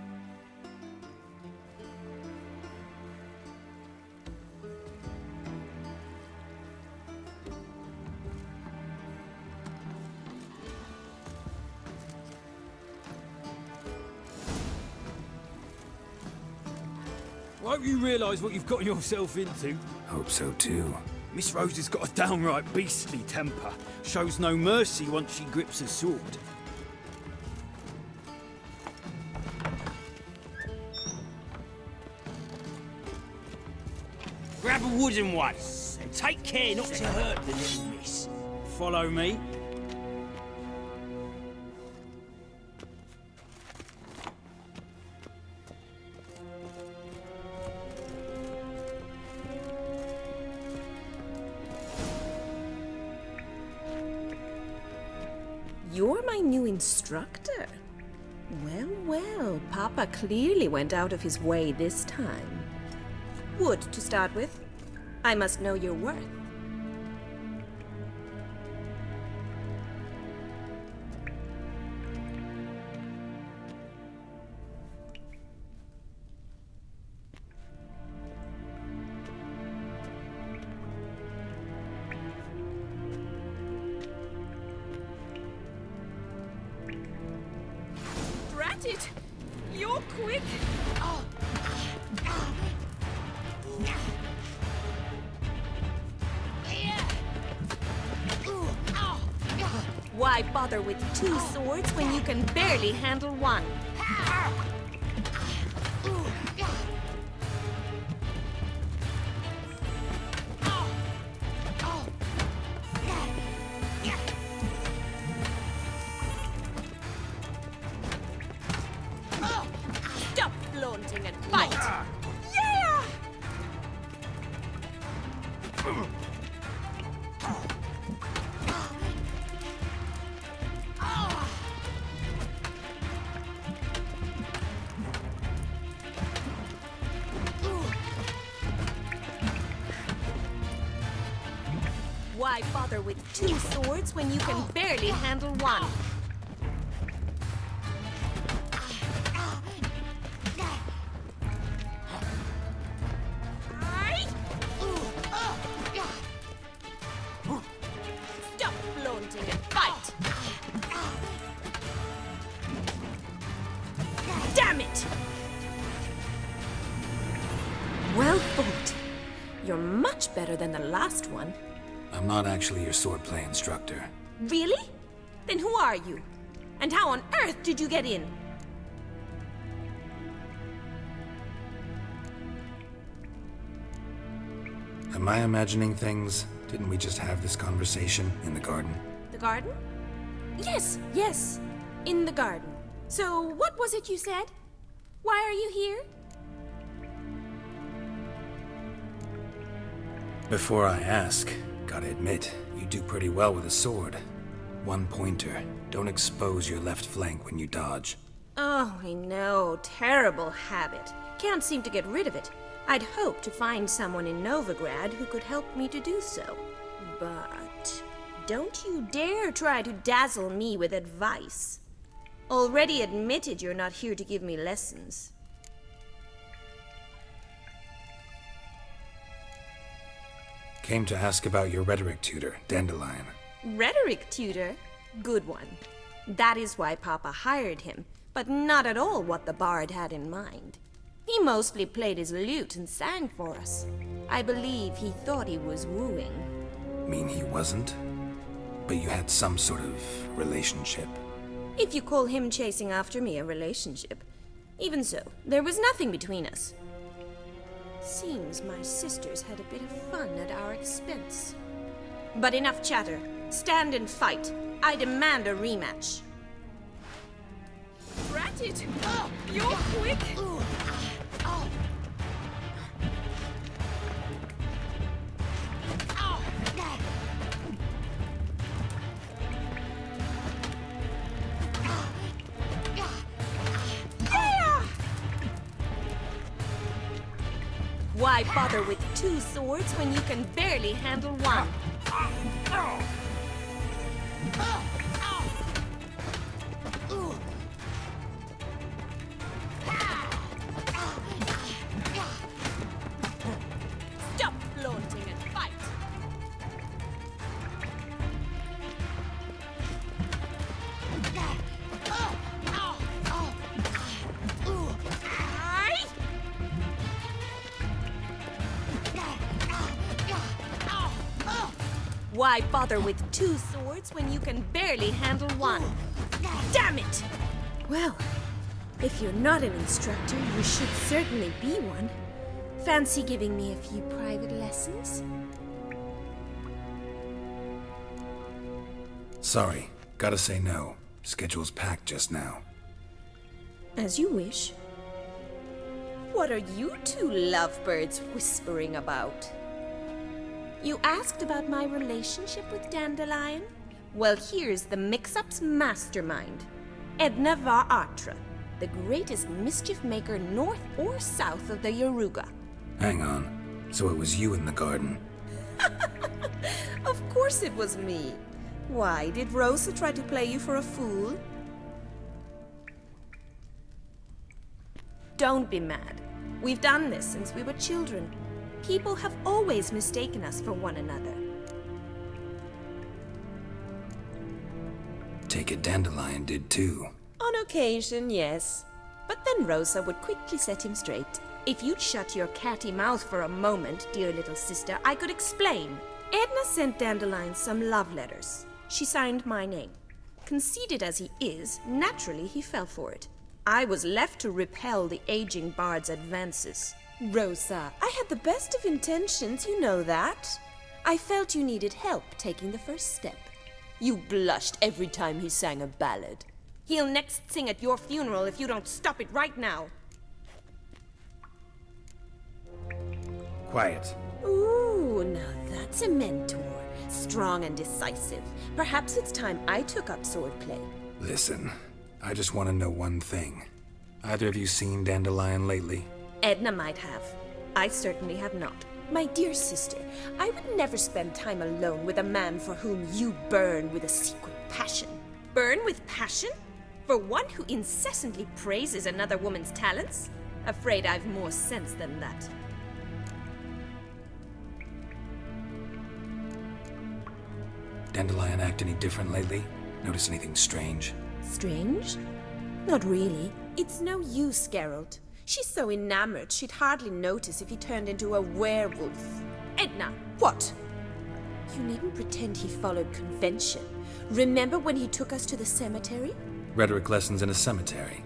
hope you realise what you've gotten yourself into. Hope so too. Miss Rose has got a downright beastly temper. Shows no mercy once she grips a sword. Grab a wooden one, and take care not to hurt the little miss. Follow me. You're my new instructor. Well, well, Papa clearly went out of his way this time. Wood, to start with. I must know your worth. Drat it! You're quick! Why bother with two swords when you can barely handle one? Stop flaunting and fight! Yeah! Why bother with two swords when you can barely handle one? Stop flaunting and fight! Damn it! Well fought. You're much better than the last one. I'm not actually your swordplay instructor. Really? Then who are you? And how on earth did you get in? Am I imagining things? Didn't we just have this conversation in the garden? The garden? Yes, yes. In the garden. So, what was it you said? Why are you here? Before I ask, gotta admit, you do pretty well with a sword. One pointer. Don't expose your left flank when you dodge. Oh, I know. Terrible habit. Can't seem to get rid of it. I'd hoped to find someone in Novigrad who could help me to do so. But don't you dare try to dazzle me with advice. Already admitted you're not here to give me lessons. Came to ask about your rhetoric tutor, Dandelion. Rhetoric tutor? Good one. That is why Papa hired him, but not at all what the bard had in mind. He mostly played his lute and sang for us. I believe he thought he was wooing. Mean he wasn't? But you had some sort of relationship. If you call him chasing after me a relationship. Even so, there was nothing between us. Seems my sisters had a bit of fun at our expense. But enough chatter. Stand and fight. I demand a rematch. Drat it! You're quick! Why bother with two swords when you can barely handle one? Stop flaunting and fight! Why bother with 2 swords when you can barely handle one? Damn it! Well, if you're not an instructor, you should certainly be one. Fancy giving me a few private lessons? Sorry, gotta say no. Schedule's packed just now. As you wish. What are you 2 lovebirds whispering about? You asked about my relationship with Dandelion? Well, here's the mix-up's mastermind. Edna Va Atra, the greatest mischief maker north or south of the Yaruga. Hang on. So it was you in the garden? Of course it was me. Why, did Rosa try to play you for a fool? Don't be mad. We've done this since we were children. People have always mistaken us for one another. Take it Dandelion did too. On occasion, yes. But then Rosa would quickly set him straight. If you'd shut your catty mouth for a moment, dear little sister, I could explain. Edna sent Dandelion some love letters. She signed my name. Conceited as he is, naturally he fell for it. I was left to repel the aging bard's advances. Rosa, I had the best of intentions, you know that. I felt you needed help taking the first step. You blushed every time he sang a ballad. He'll next sing at your funeral if you don't stop it right now. Quiet. Ooh, now that's a mentor. Strong and decisive. Perhaps it's time I took up swordplay. Listen, I just want to know one thing. Either of you seen Dandelion lately? Edna might have. I certainly have not. My dear sister, I would never spend time alone with a man for whom you burn with a secret passion. Burn with passion? For one who incessantly praises another woman's talents? Afraid I've more sense than that. Dandelion act any different lately? Notice anything strange? Strange? Not really. It's no use, Geralt. She's so enamored she'd hardly notice if he turned into a werewolf. Edna! What? You needn't pretend he followed convention. Remember when he took us to the cemetery? Rhetoric lessons in a cemetery.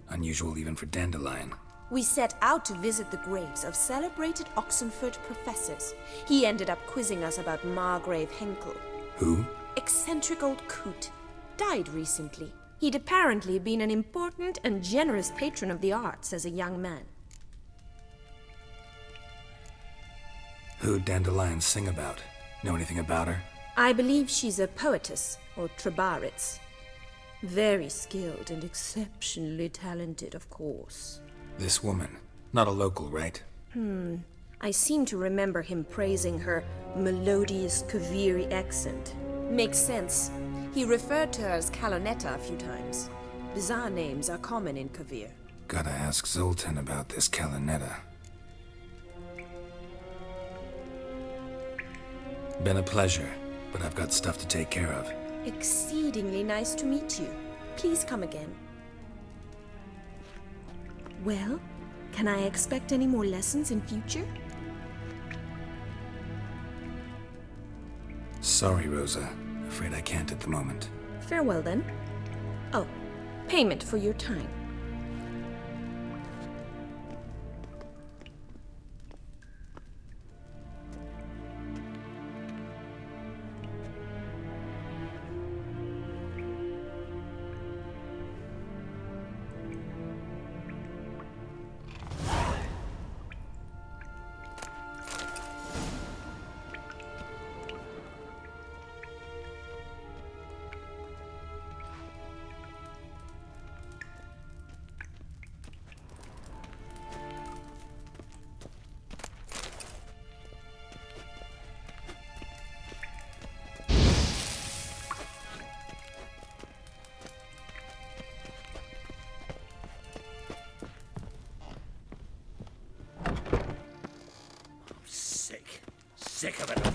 Unusual even for Dandelion. We set out to visit the graves of celebrated Oxenford professors. He ended up quizzing us about Margrave Henkel. Who? Eccentric old coot. Died recently. He'd apparently been an important and generous patron of the arts as a young man. Who'd Dandelion sing about? Know anything about her? I believe she's a poetess, or trabaritz. Very skilled and exceptionally talented, of course. This woman. Not a local, right? I seem to remember him praising her melodious Kaviri accent. Makes sense. He referred to her as Calonetta a few times. Bizarre names are common in Kavir. Gotta ask Zoltan about this Calonetta. Been a pleasure, but I've got stuff to take care of. Exceedingly nice to meet you. Please come again. Well, can I expect any more lessons in future? Sorry, Rosa. Afraid I can't at the moment. Farewell then. Oh, payment for your time. Sick of it.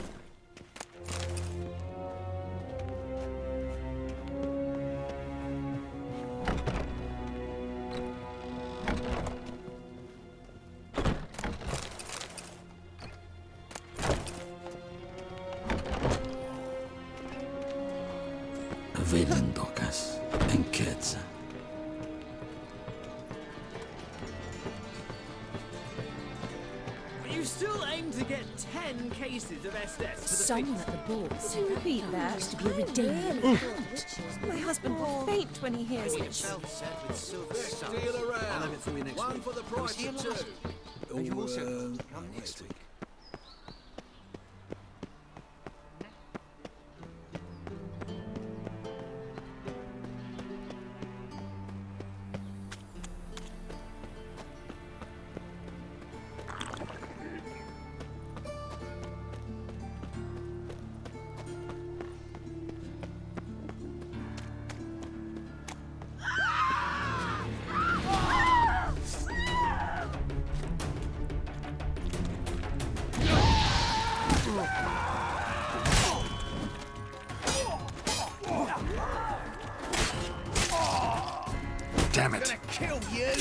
pieces of SS for the Someone at the ball said that there used to be a redeeming. My husband will faint when he hears this. Steal around. I'll have it for you next One week. for the price of two. Or, you also next week. Damn it. I'm gonna kill you.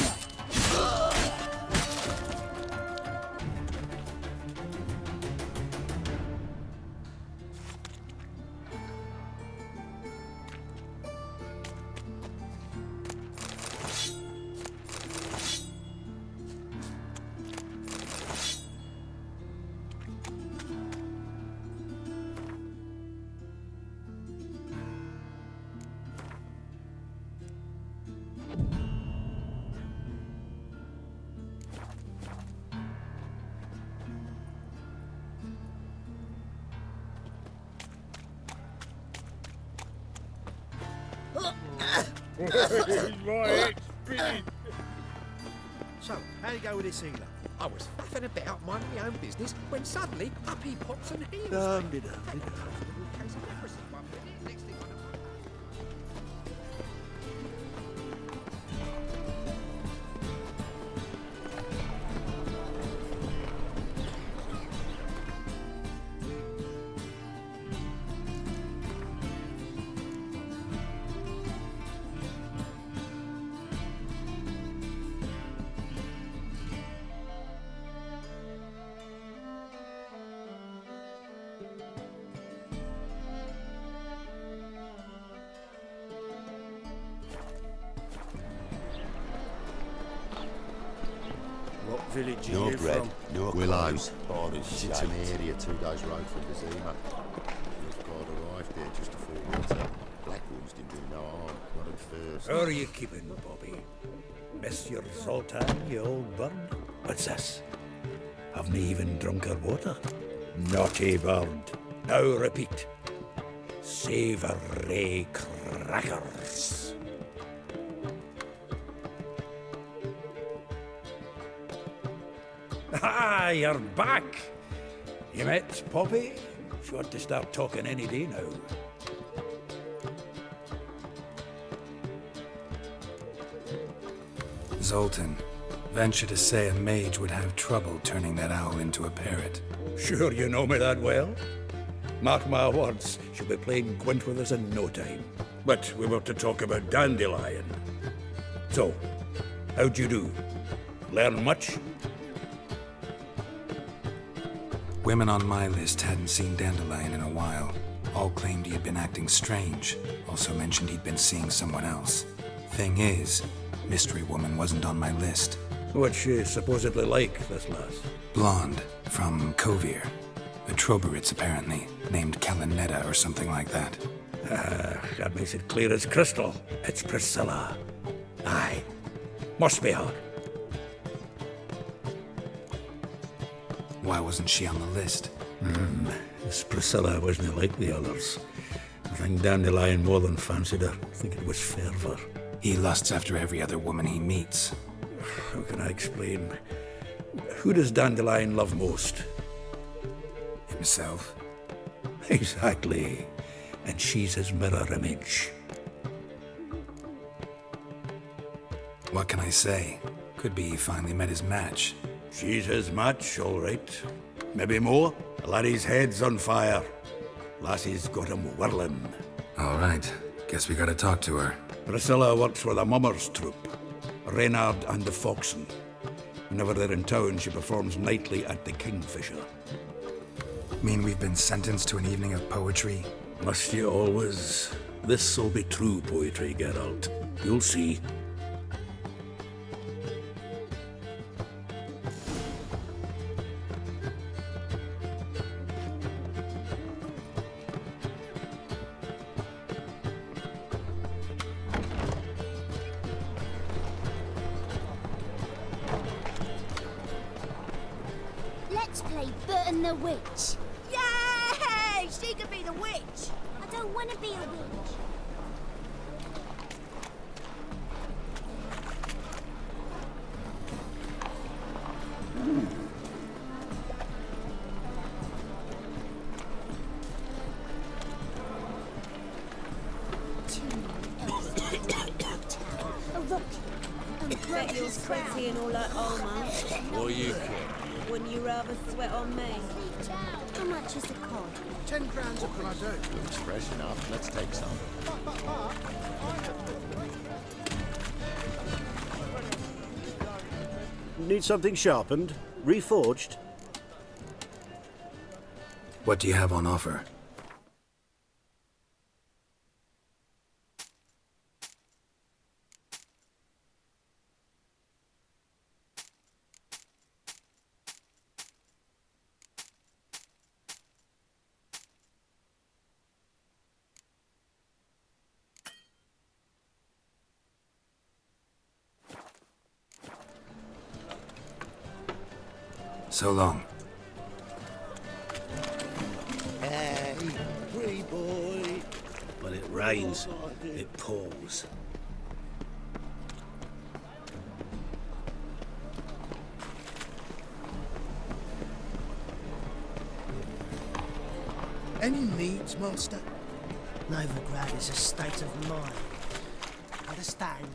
So, how'd it go with this healer? I was faffing about minding my own business when suddenly up he pops and heals. Dum-de-dum. What village are No you bread, from? no Willow. clothes. Oh, it's an area 2 days road from Kazima. We've got arrived there just before winter. Black ones didn't do no harm, not at first. How are you keeping, Bobby? Miss your Zoltan, you old bird? What's this? Haven't even drunk her water? Naughty bird. Now repeat. Savoury crackers. Ah, you're back. You met Poppy? She ought to start talking any day now. Zoltan, venture to say a mage would have trouble turning that owl into a parrot. Sure you know me that well? Mark my words, she'll be playing Gwent with us in no time. But we were to talk about Dandelion. So, how'd you do? Learn much? Women on my list hadn't seen Dandelion in a while. All claimed he had been acting strange. Also mentioned he'd been seeing someone else. Thing is, Mystery Woman wasn't on my list. What's she supposedly like, this lass? Blonde, from Kovir. A Troberitz, apparently, named Kalinetta or something like that. That makes it clear as crystal. It's Priscilla. Aye. Must be her. Why wasn't she on the list? This Priscilla wasn't like the others. I think Dandelion more than fancied her. I think it was fervour. He lusts after every other woman he meets. How can I explain? Who does Dandelion love most? Himself. Exactly. And she's his mirror image. What can I say? Could be he finally met his match. She's his match, all right. Maybe more. Laddie's head's on fire. Lassie's got him whirling. All right. Guess we gotta talk to her. Priscilla works for the Mummers troupe. Reynard and the Foxen. Whenever they're in town, she performs nightly at the Kingfisher. Mean we've been sentenced to an evening of poetry? Must you always? This'll be true poetry, Geralt. You'll see. say Burton the witch. Yay! She could be the witch. I don't want to be a witch. Oh, look. Bet you're sweaty and all that armour. What do you care? Wouldn't you rather sweat on me? How much is the cod? 10 crowns, what can I do? Looks fresh enough. Let's take some. Need something sharpened? Reforged? What do you have on offer? So long. Hey, pretty boy. When it rains, it pours. Any needs, master? Novigrad is a state of mind. Understand?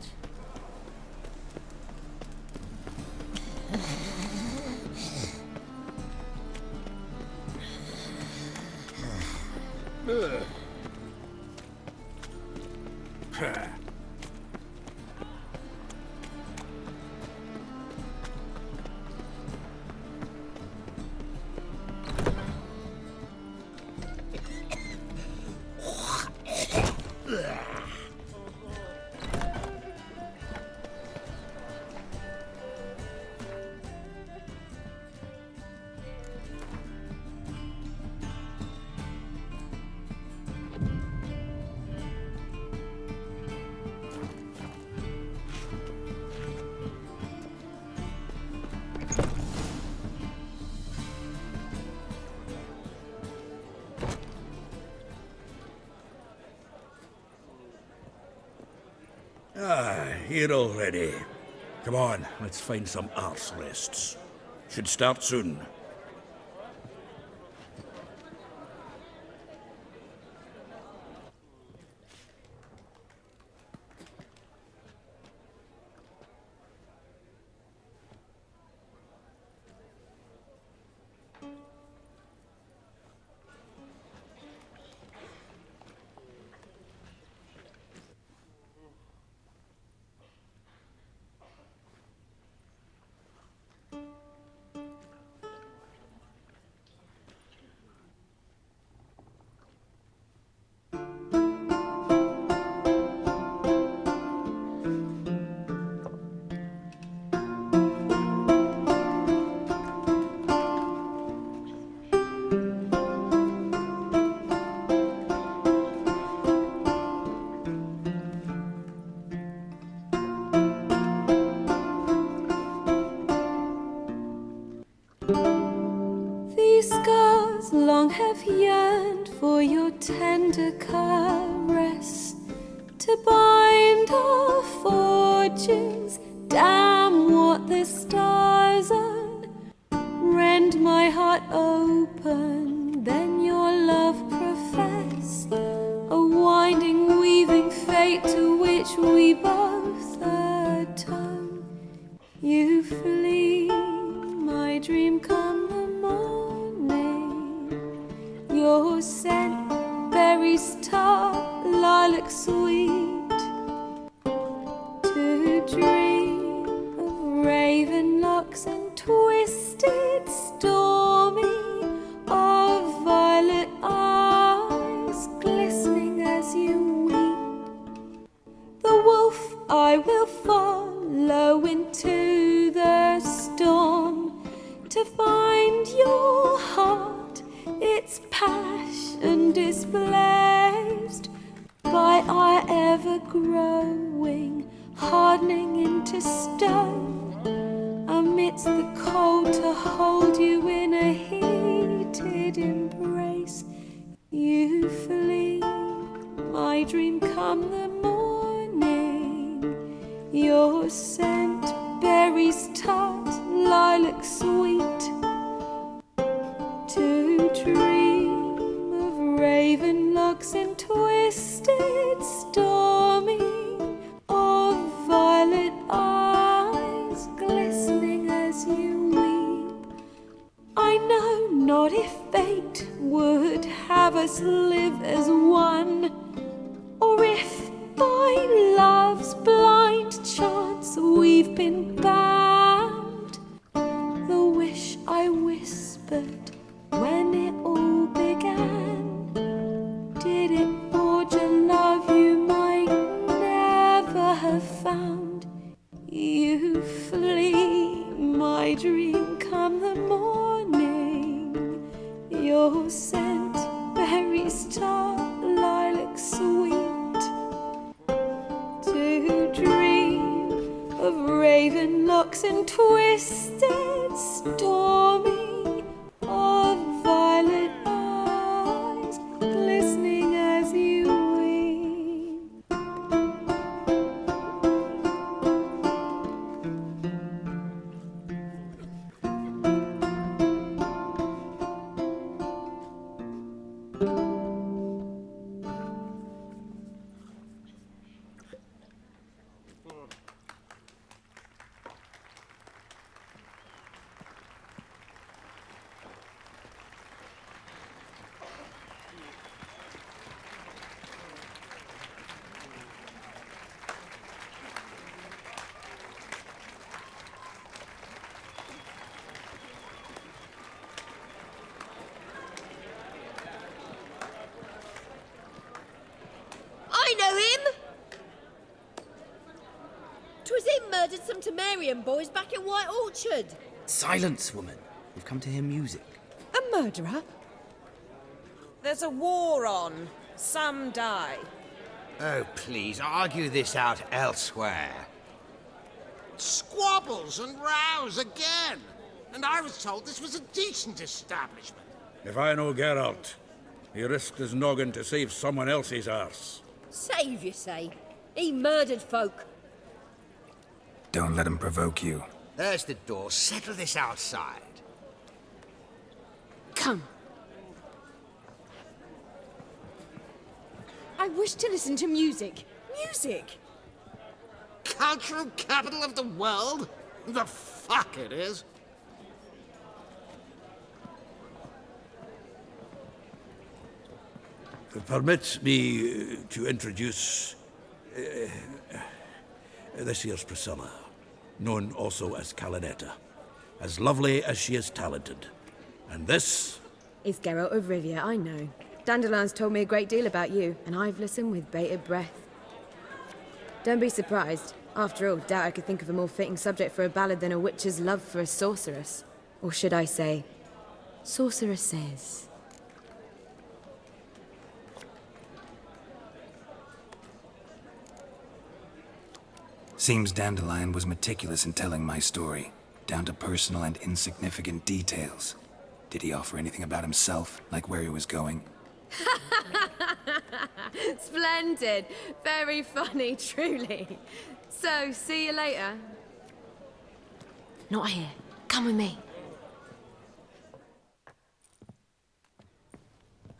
Ah, here already. Come on, let's find some arse rests. Should start soon. These scars long have yearned for your tender caress, to bind our fortunes. Damn what the stars are. Rend my heart open, then your love profess, a winding, weaving fate to which we both atone. You flee, my dream come the morning. Your scent, berries tart, lilac sweet. To dream of raven locks and twisted, stormy, of violet eyes glistening as you weep. The wolf I will follow into the storm, to find your heart, its passion displaced by our ever growing, hardening into stone, a amidst the cold to hold you in a heated embrace. You flee, my dream come the morning. Your scent, berries tart, lilac sweet. To dream of raven locks and twisted stormy, of violet eyes glistening as you weep. I know not if fate would have us live as one, or if by love's blind chance we've been bound. The wish I whispered when it all began, did it forge a love you might never have found? You flee, my dream come the morning. Your scent, berries tart, lilac sweet. To dream of raven locks and twisted stormy, of violet eyes glistening as you weep. I know him! 'Twas him murdered some Temerian boys back in White Orchard. Silence, woman. We've come to hear music. A murderer? There's a war on. Some die. Oh, please, argue this out elsewhere. Squabbles and rows again. And I was told this was a decent establishment. If I know Geralt, he risked his noggin to save someone else's arse. Save, you say? He murdered folk. Don't let him provoke you. There's the door. Settle this outside. Come. I wish to listen to music. Music! Cultural capital of the world? The fuck it is. Permit me to introduce this here's Priscilla, known also as Calinetta, as lovely as she is talented. And this Is Geralt of Rivia, I know. Dandelion's told me a great deal about you, and I've listened with bated breath. Don't be surprised. After all, doubt I could think of a more fitting subject for a ballad than a witch's love for a sorceress. Or should I say, sorceresses. Seems Dandelion was meticulous in telling my story, down to personal and insignificant details. Did he offer anything about himself, like where he was going? Splendid. Very funny, truly. So, see you later. Not here. Come with me.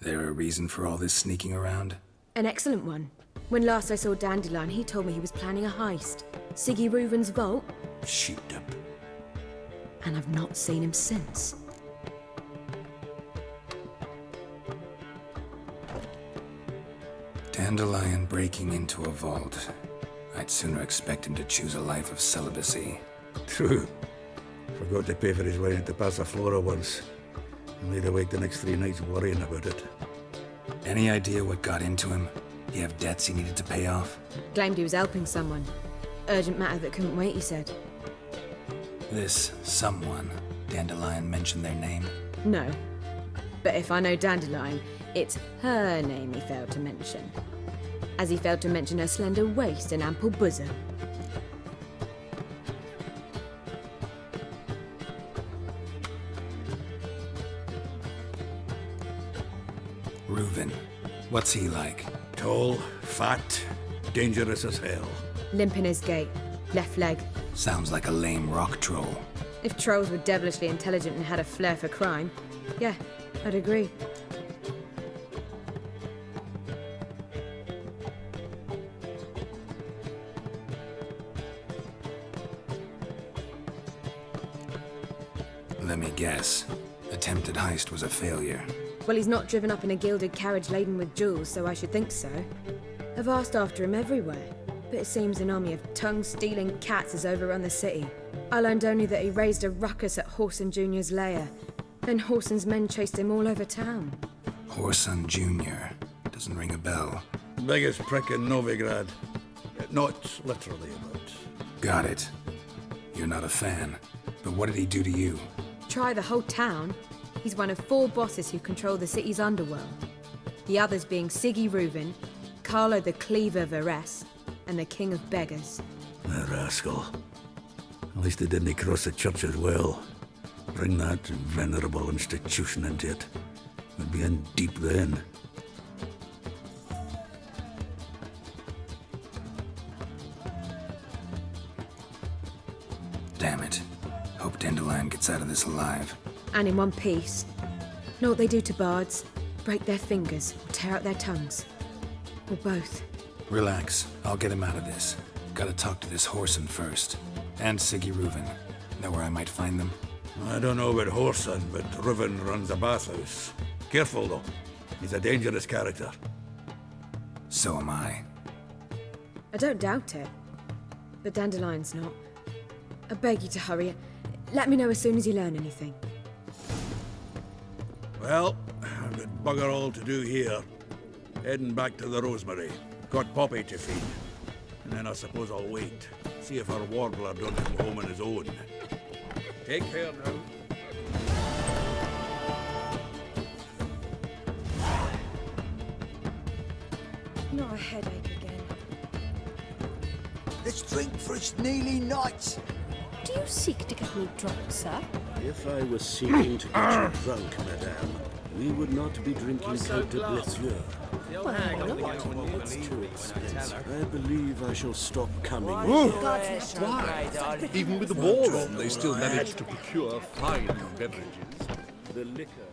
There a reason for all this sneaking around? An excellent one. When last I saw Dandelion, he told me he was planning a heist. Siggy Reuven's vault. Sheeped up. And I've not seen him since. Dandelion breaking into a vault. I'd sooner expect him to choose a life of celibacy. True. Forgot to pay for his way into Passaflora once. And made awake the next 3 nights worrying about it. Any idea what got into him? He have debts he needed to pay off? Claimed he was helping someone. Urgent matter that couldn't wait, he said. This someone, Dandelion mentioned their name? No. But if I know Dandelion, it's her name he failed to mention. As he failed to mention her slender waist and ample bosom. Reuven. What's he like? Tall, fat, dangerous as hell. Limp in his gait. Left leg. Sounds like a lame rock troll. If trolls were devilishly intelligent and had a flair for crime, yeah, I'd agree. Let me guess. Attempted heist was a failure. Well, he's not driven up in a gilded carriage laden with jewels, so I should think so. I've asked after him everywhere, but it seems an army of tongue-stealing cats has overrun the city. I learned only that he raised a ruckus at Whoreson Jr.'s lair. Then Whoreson's men chased him all over town. Whoreson Jr. Doesn't ring a bell. Biggest prick in Novigrad. Not literally, but... Got it. You're not a fan. But what did he do to you? Try the whole town. He's one of 4 bosses who control the city's underworld. The others being Siggy Reuven, Carlo the Cleaver Varese, and the King of Beggars. The rascal. At least he didn't cross the church as well. Bring that venerable institution into it. We'd be in deep then. Damn it. Hope Dandelion gets out of this alive. And in one piece. Know what they do to bards? Break their fingers or tear out their tongues. Or both. Relax. I'll get him out of this. Gotta talk to this Whoreson first. And Siggy Reuven. Know where I might find them? I don't know about Whoreson, but Reuven runs a bathhouse. Careful, though. He's a dangerous character. So am I. I don't doubt it. But Dandelion's not. I beg you to hurry. Let me know as soon as you learn anything. Well, I've got bugger all to do here. Heading back to the Rosemary. Got Poppy to feed. And then I suppose I'll wait. See if our warbler don't come home on his own. Take care now. Not a headache again. Let's drink for its nearly night. Do you seek to get me drunk, sir? If I was seeking to get you drunk, madame, we would not be drinking Cote de Blessure. It's too expensive. I believe I shall stop coming. Why? Even with the war on, they still manage to procure fine beverages. The liquor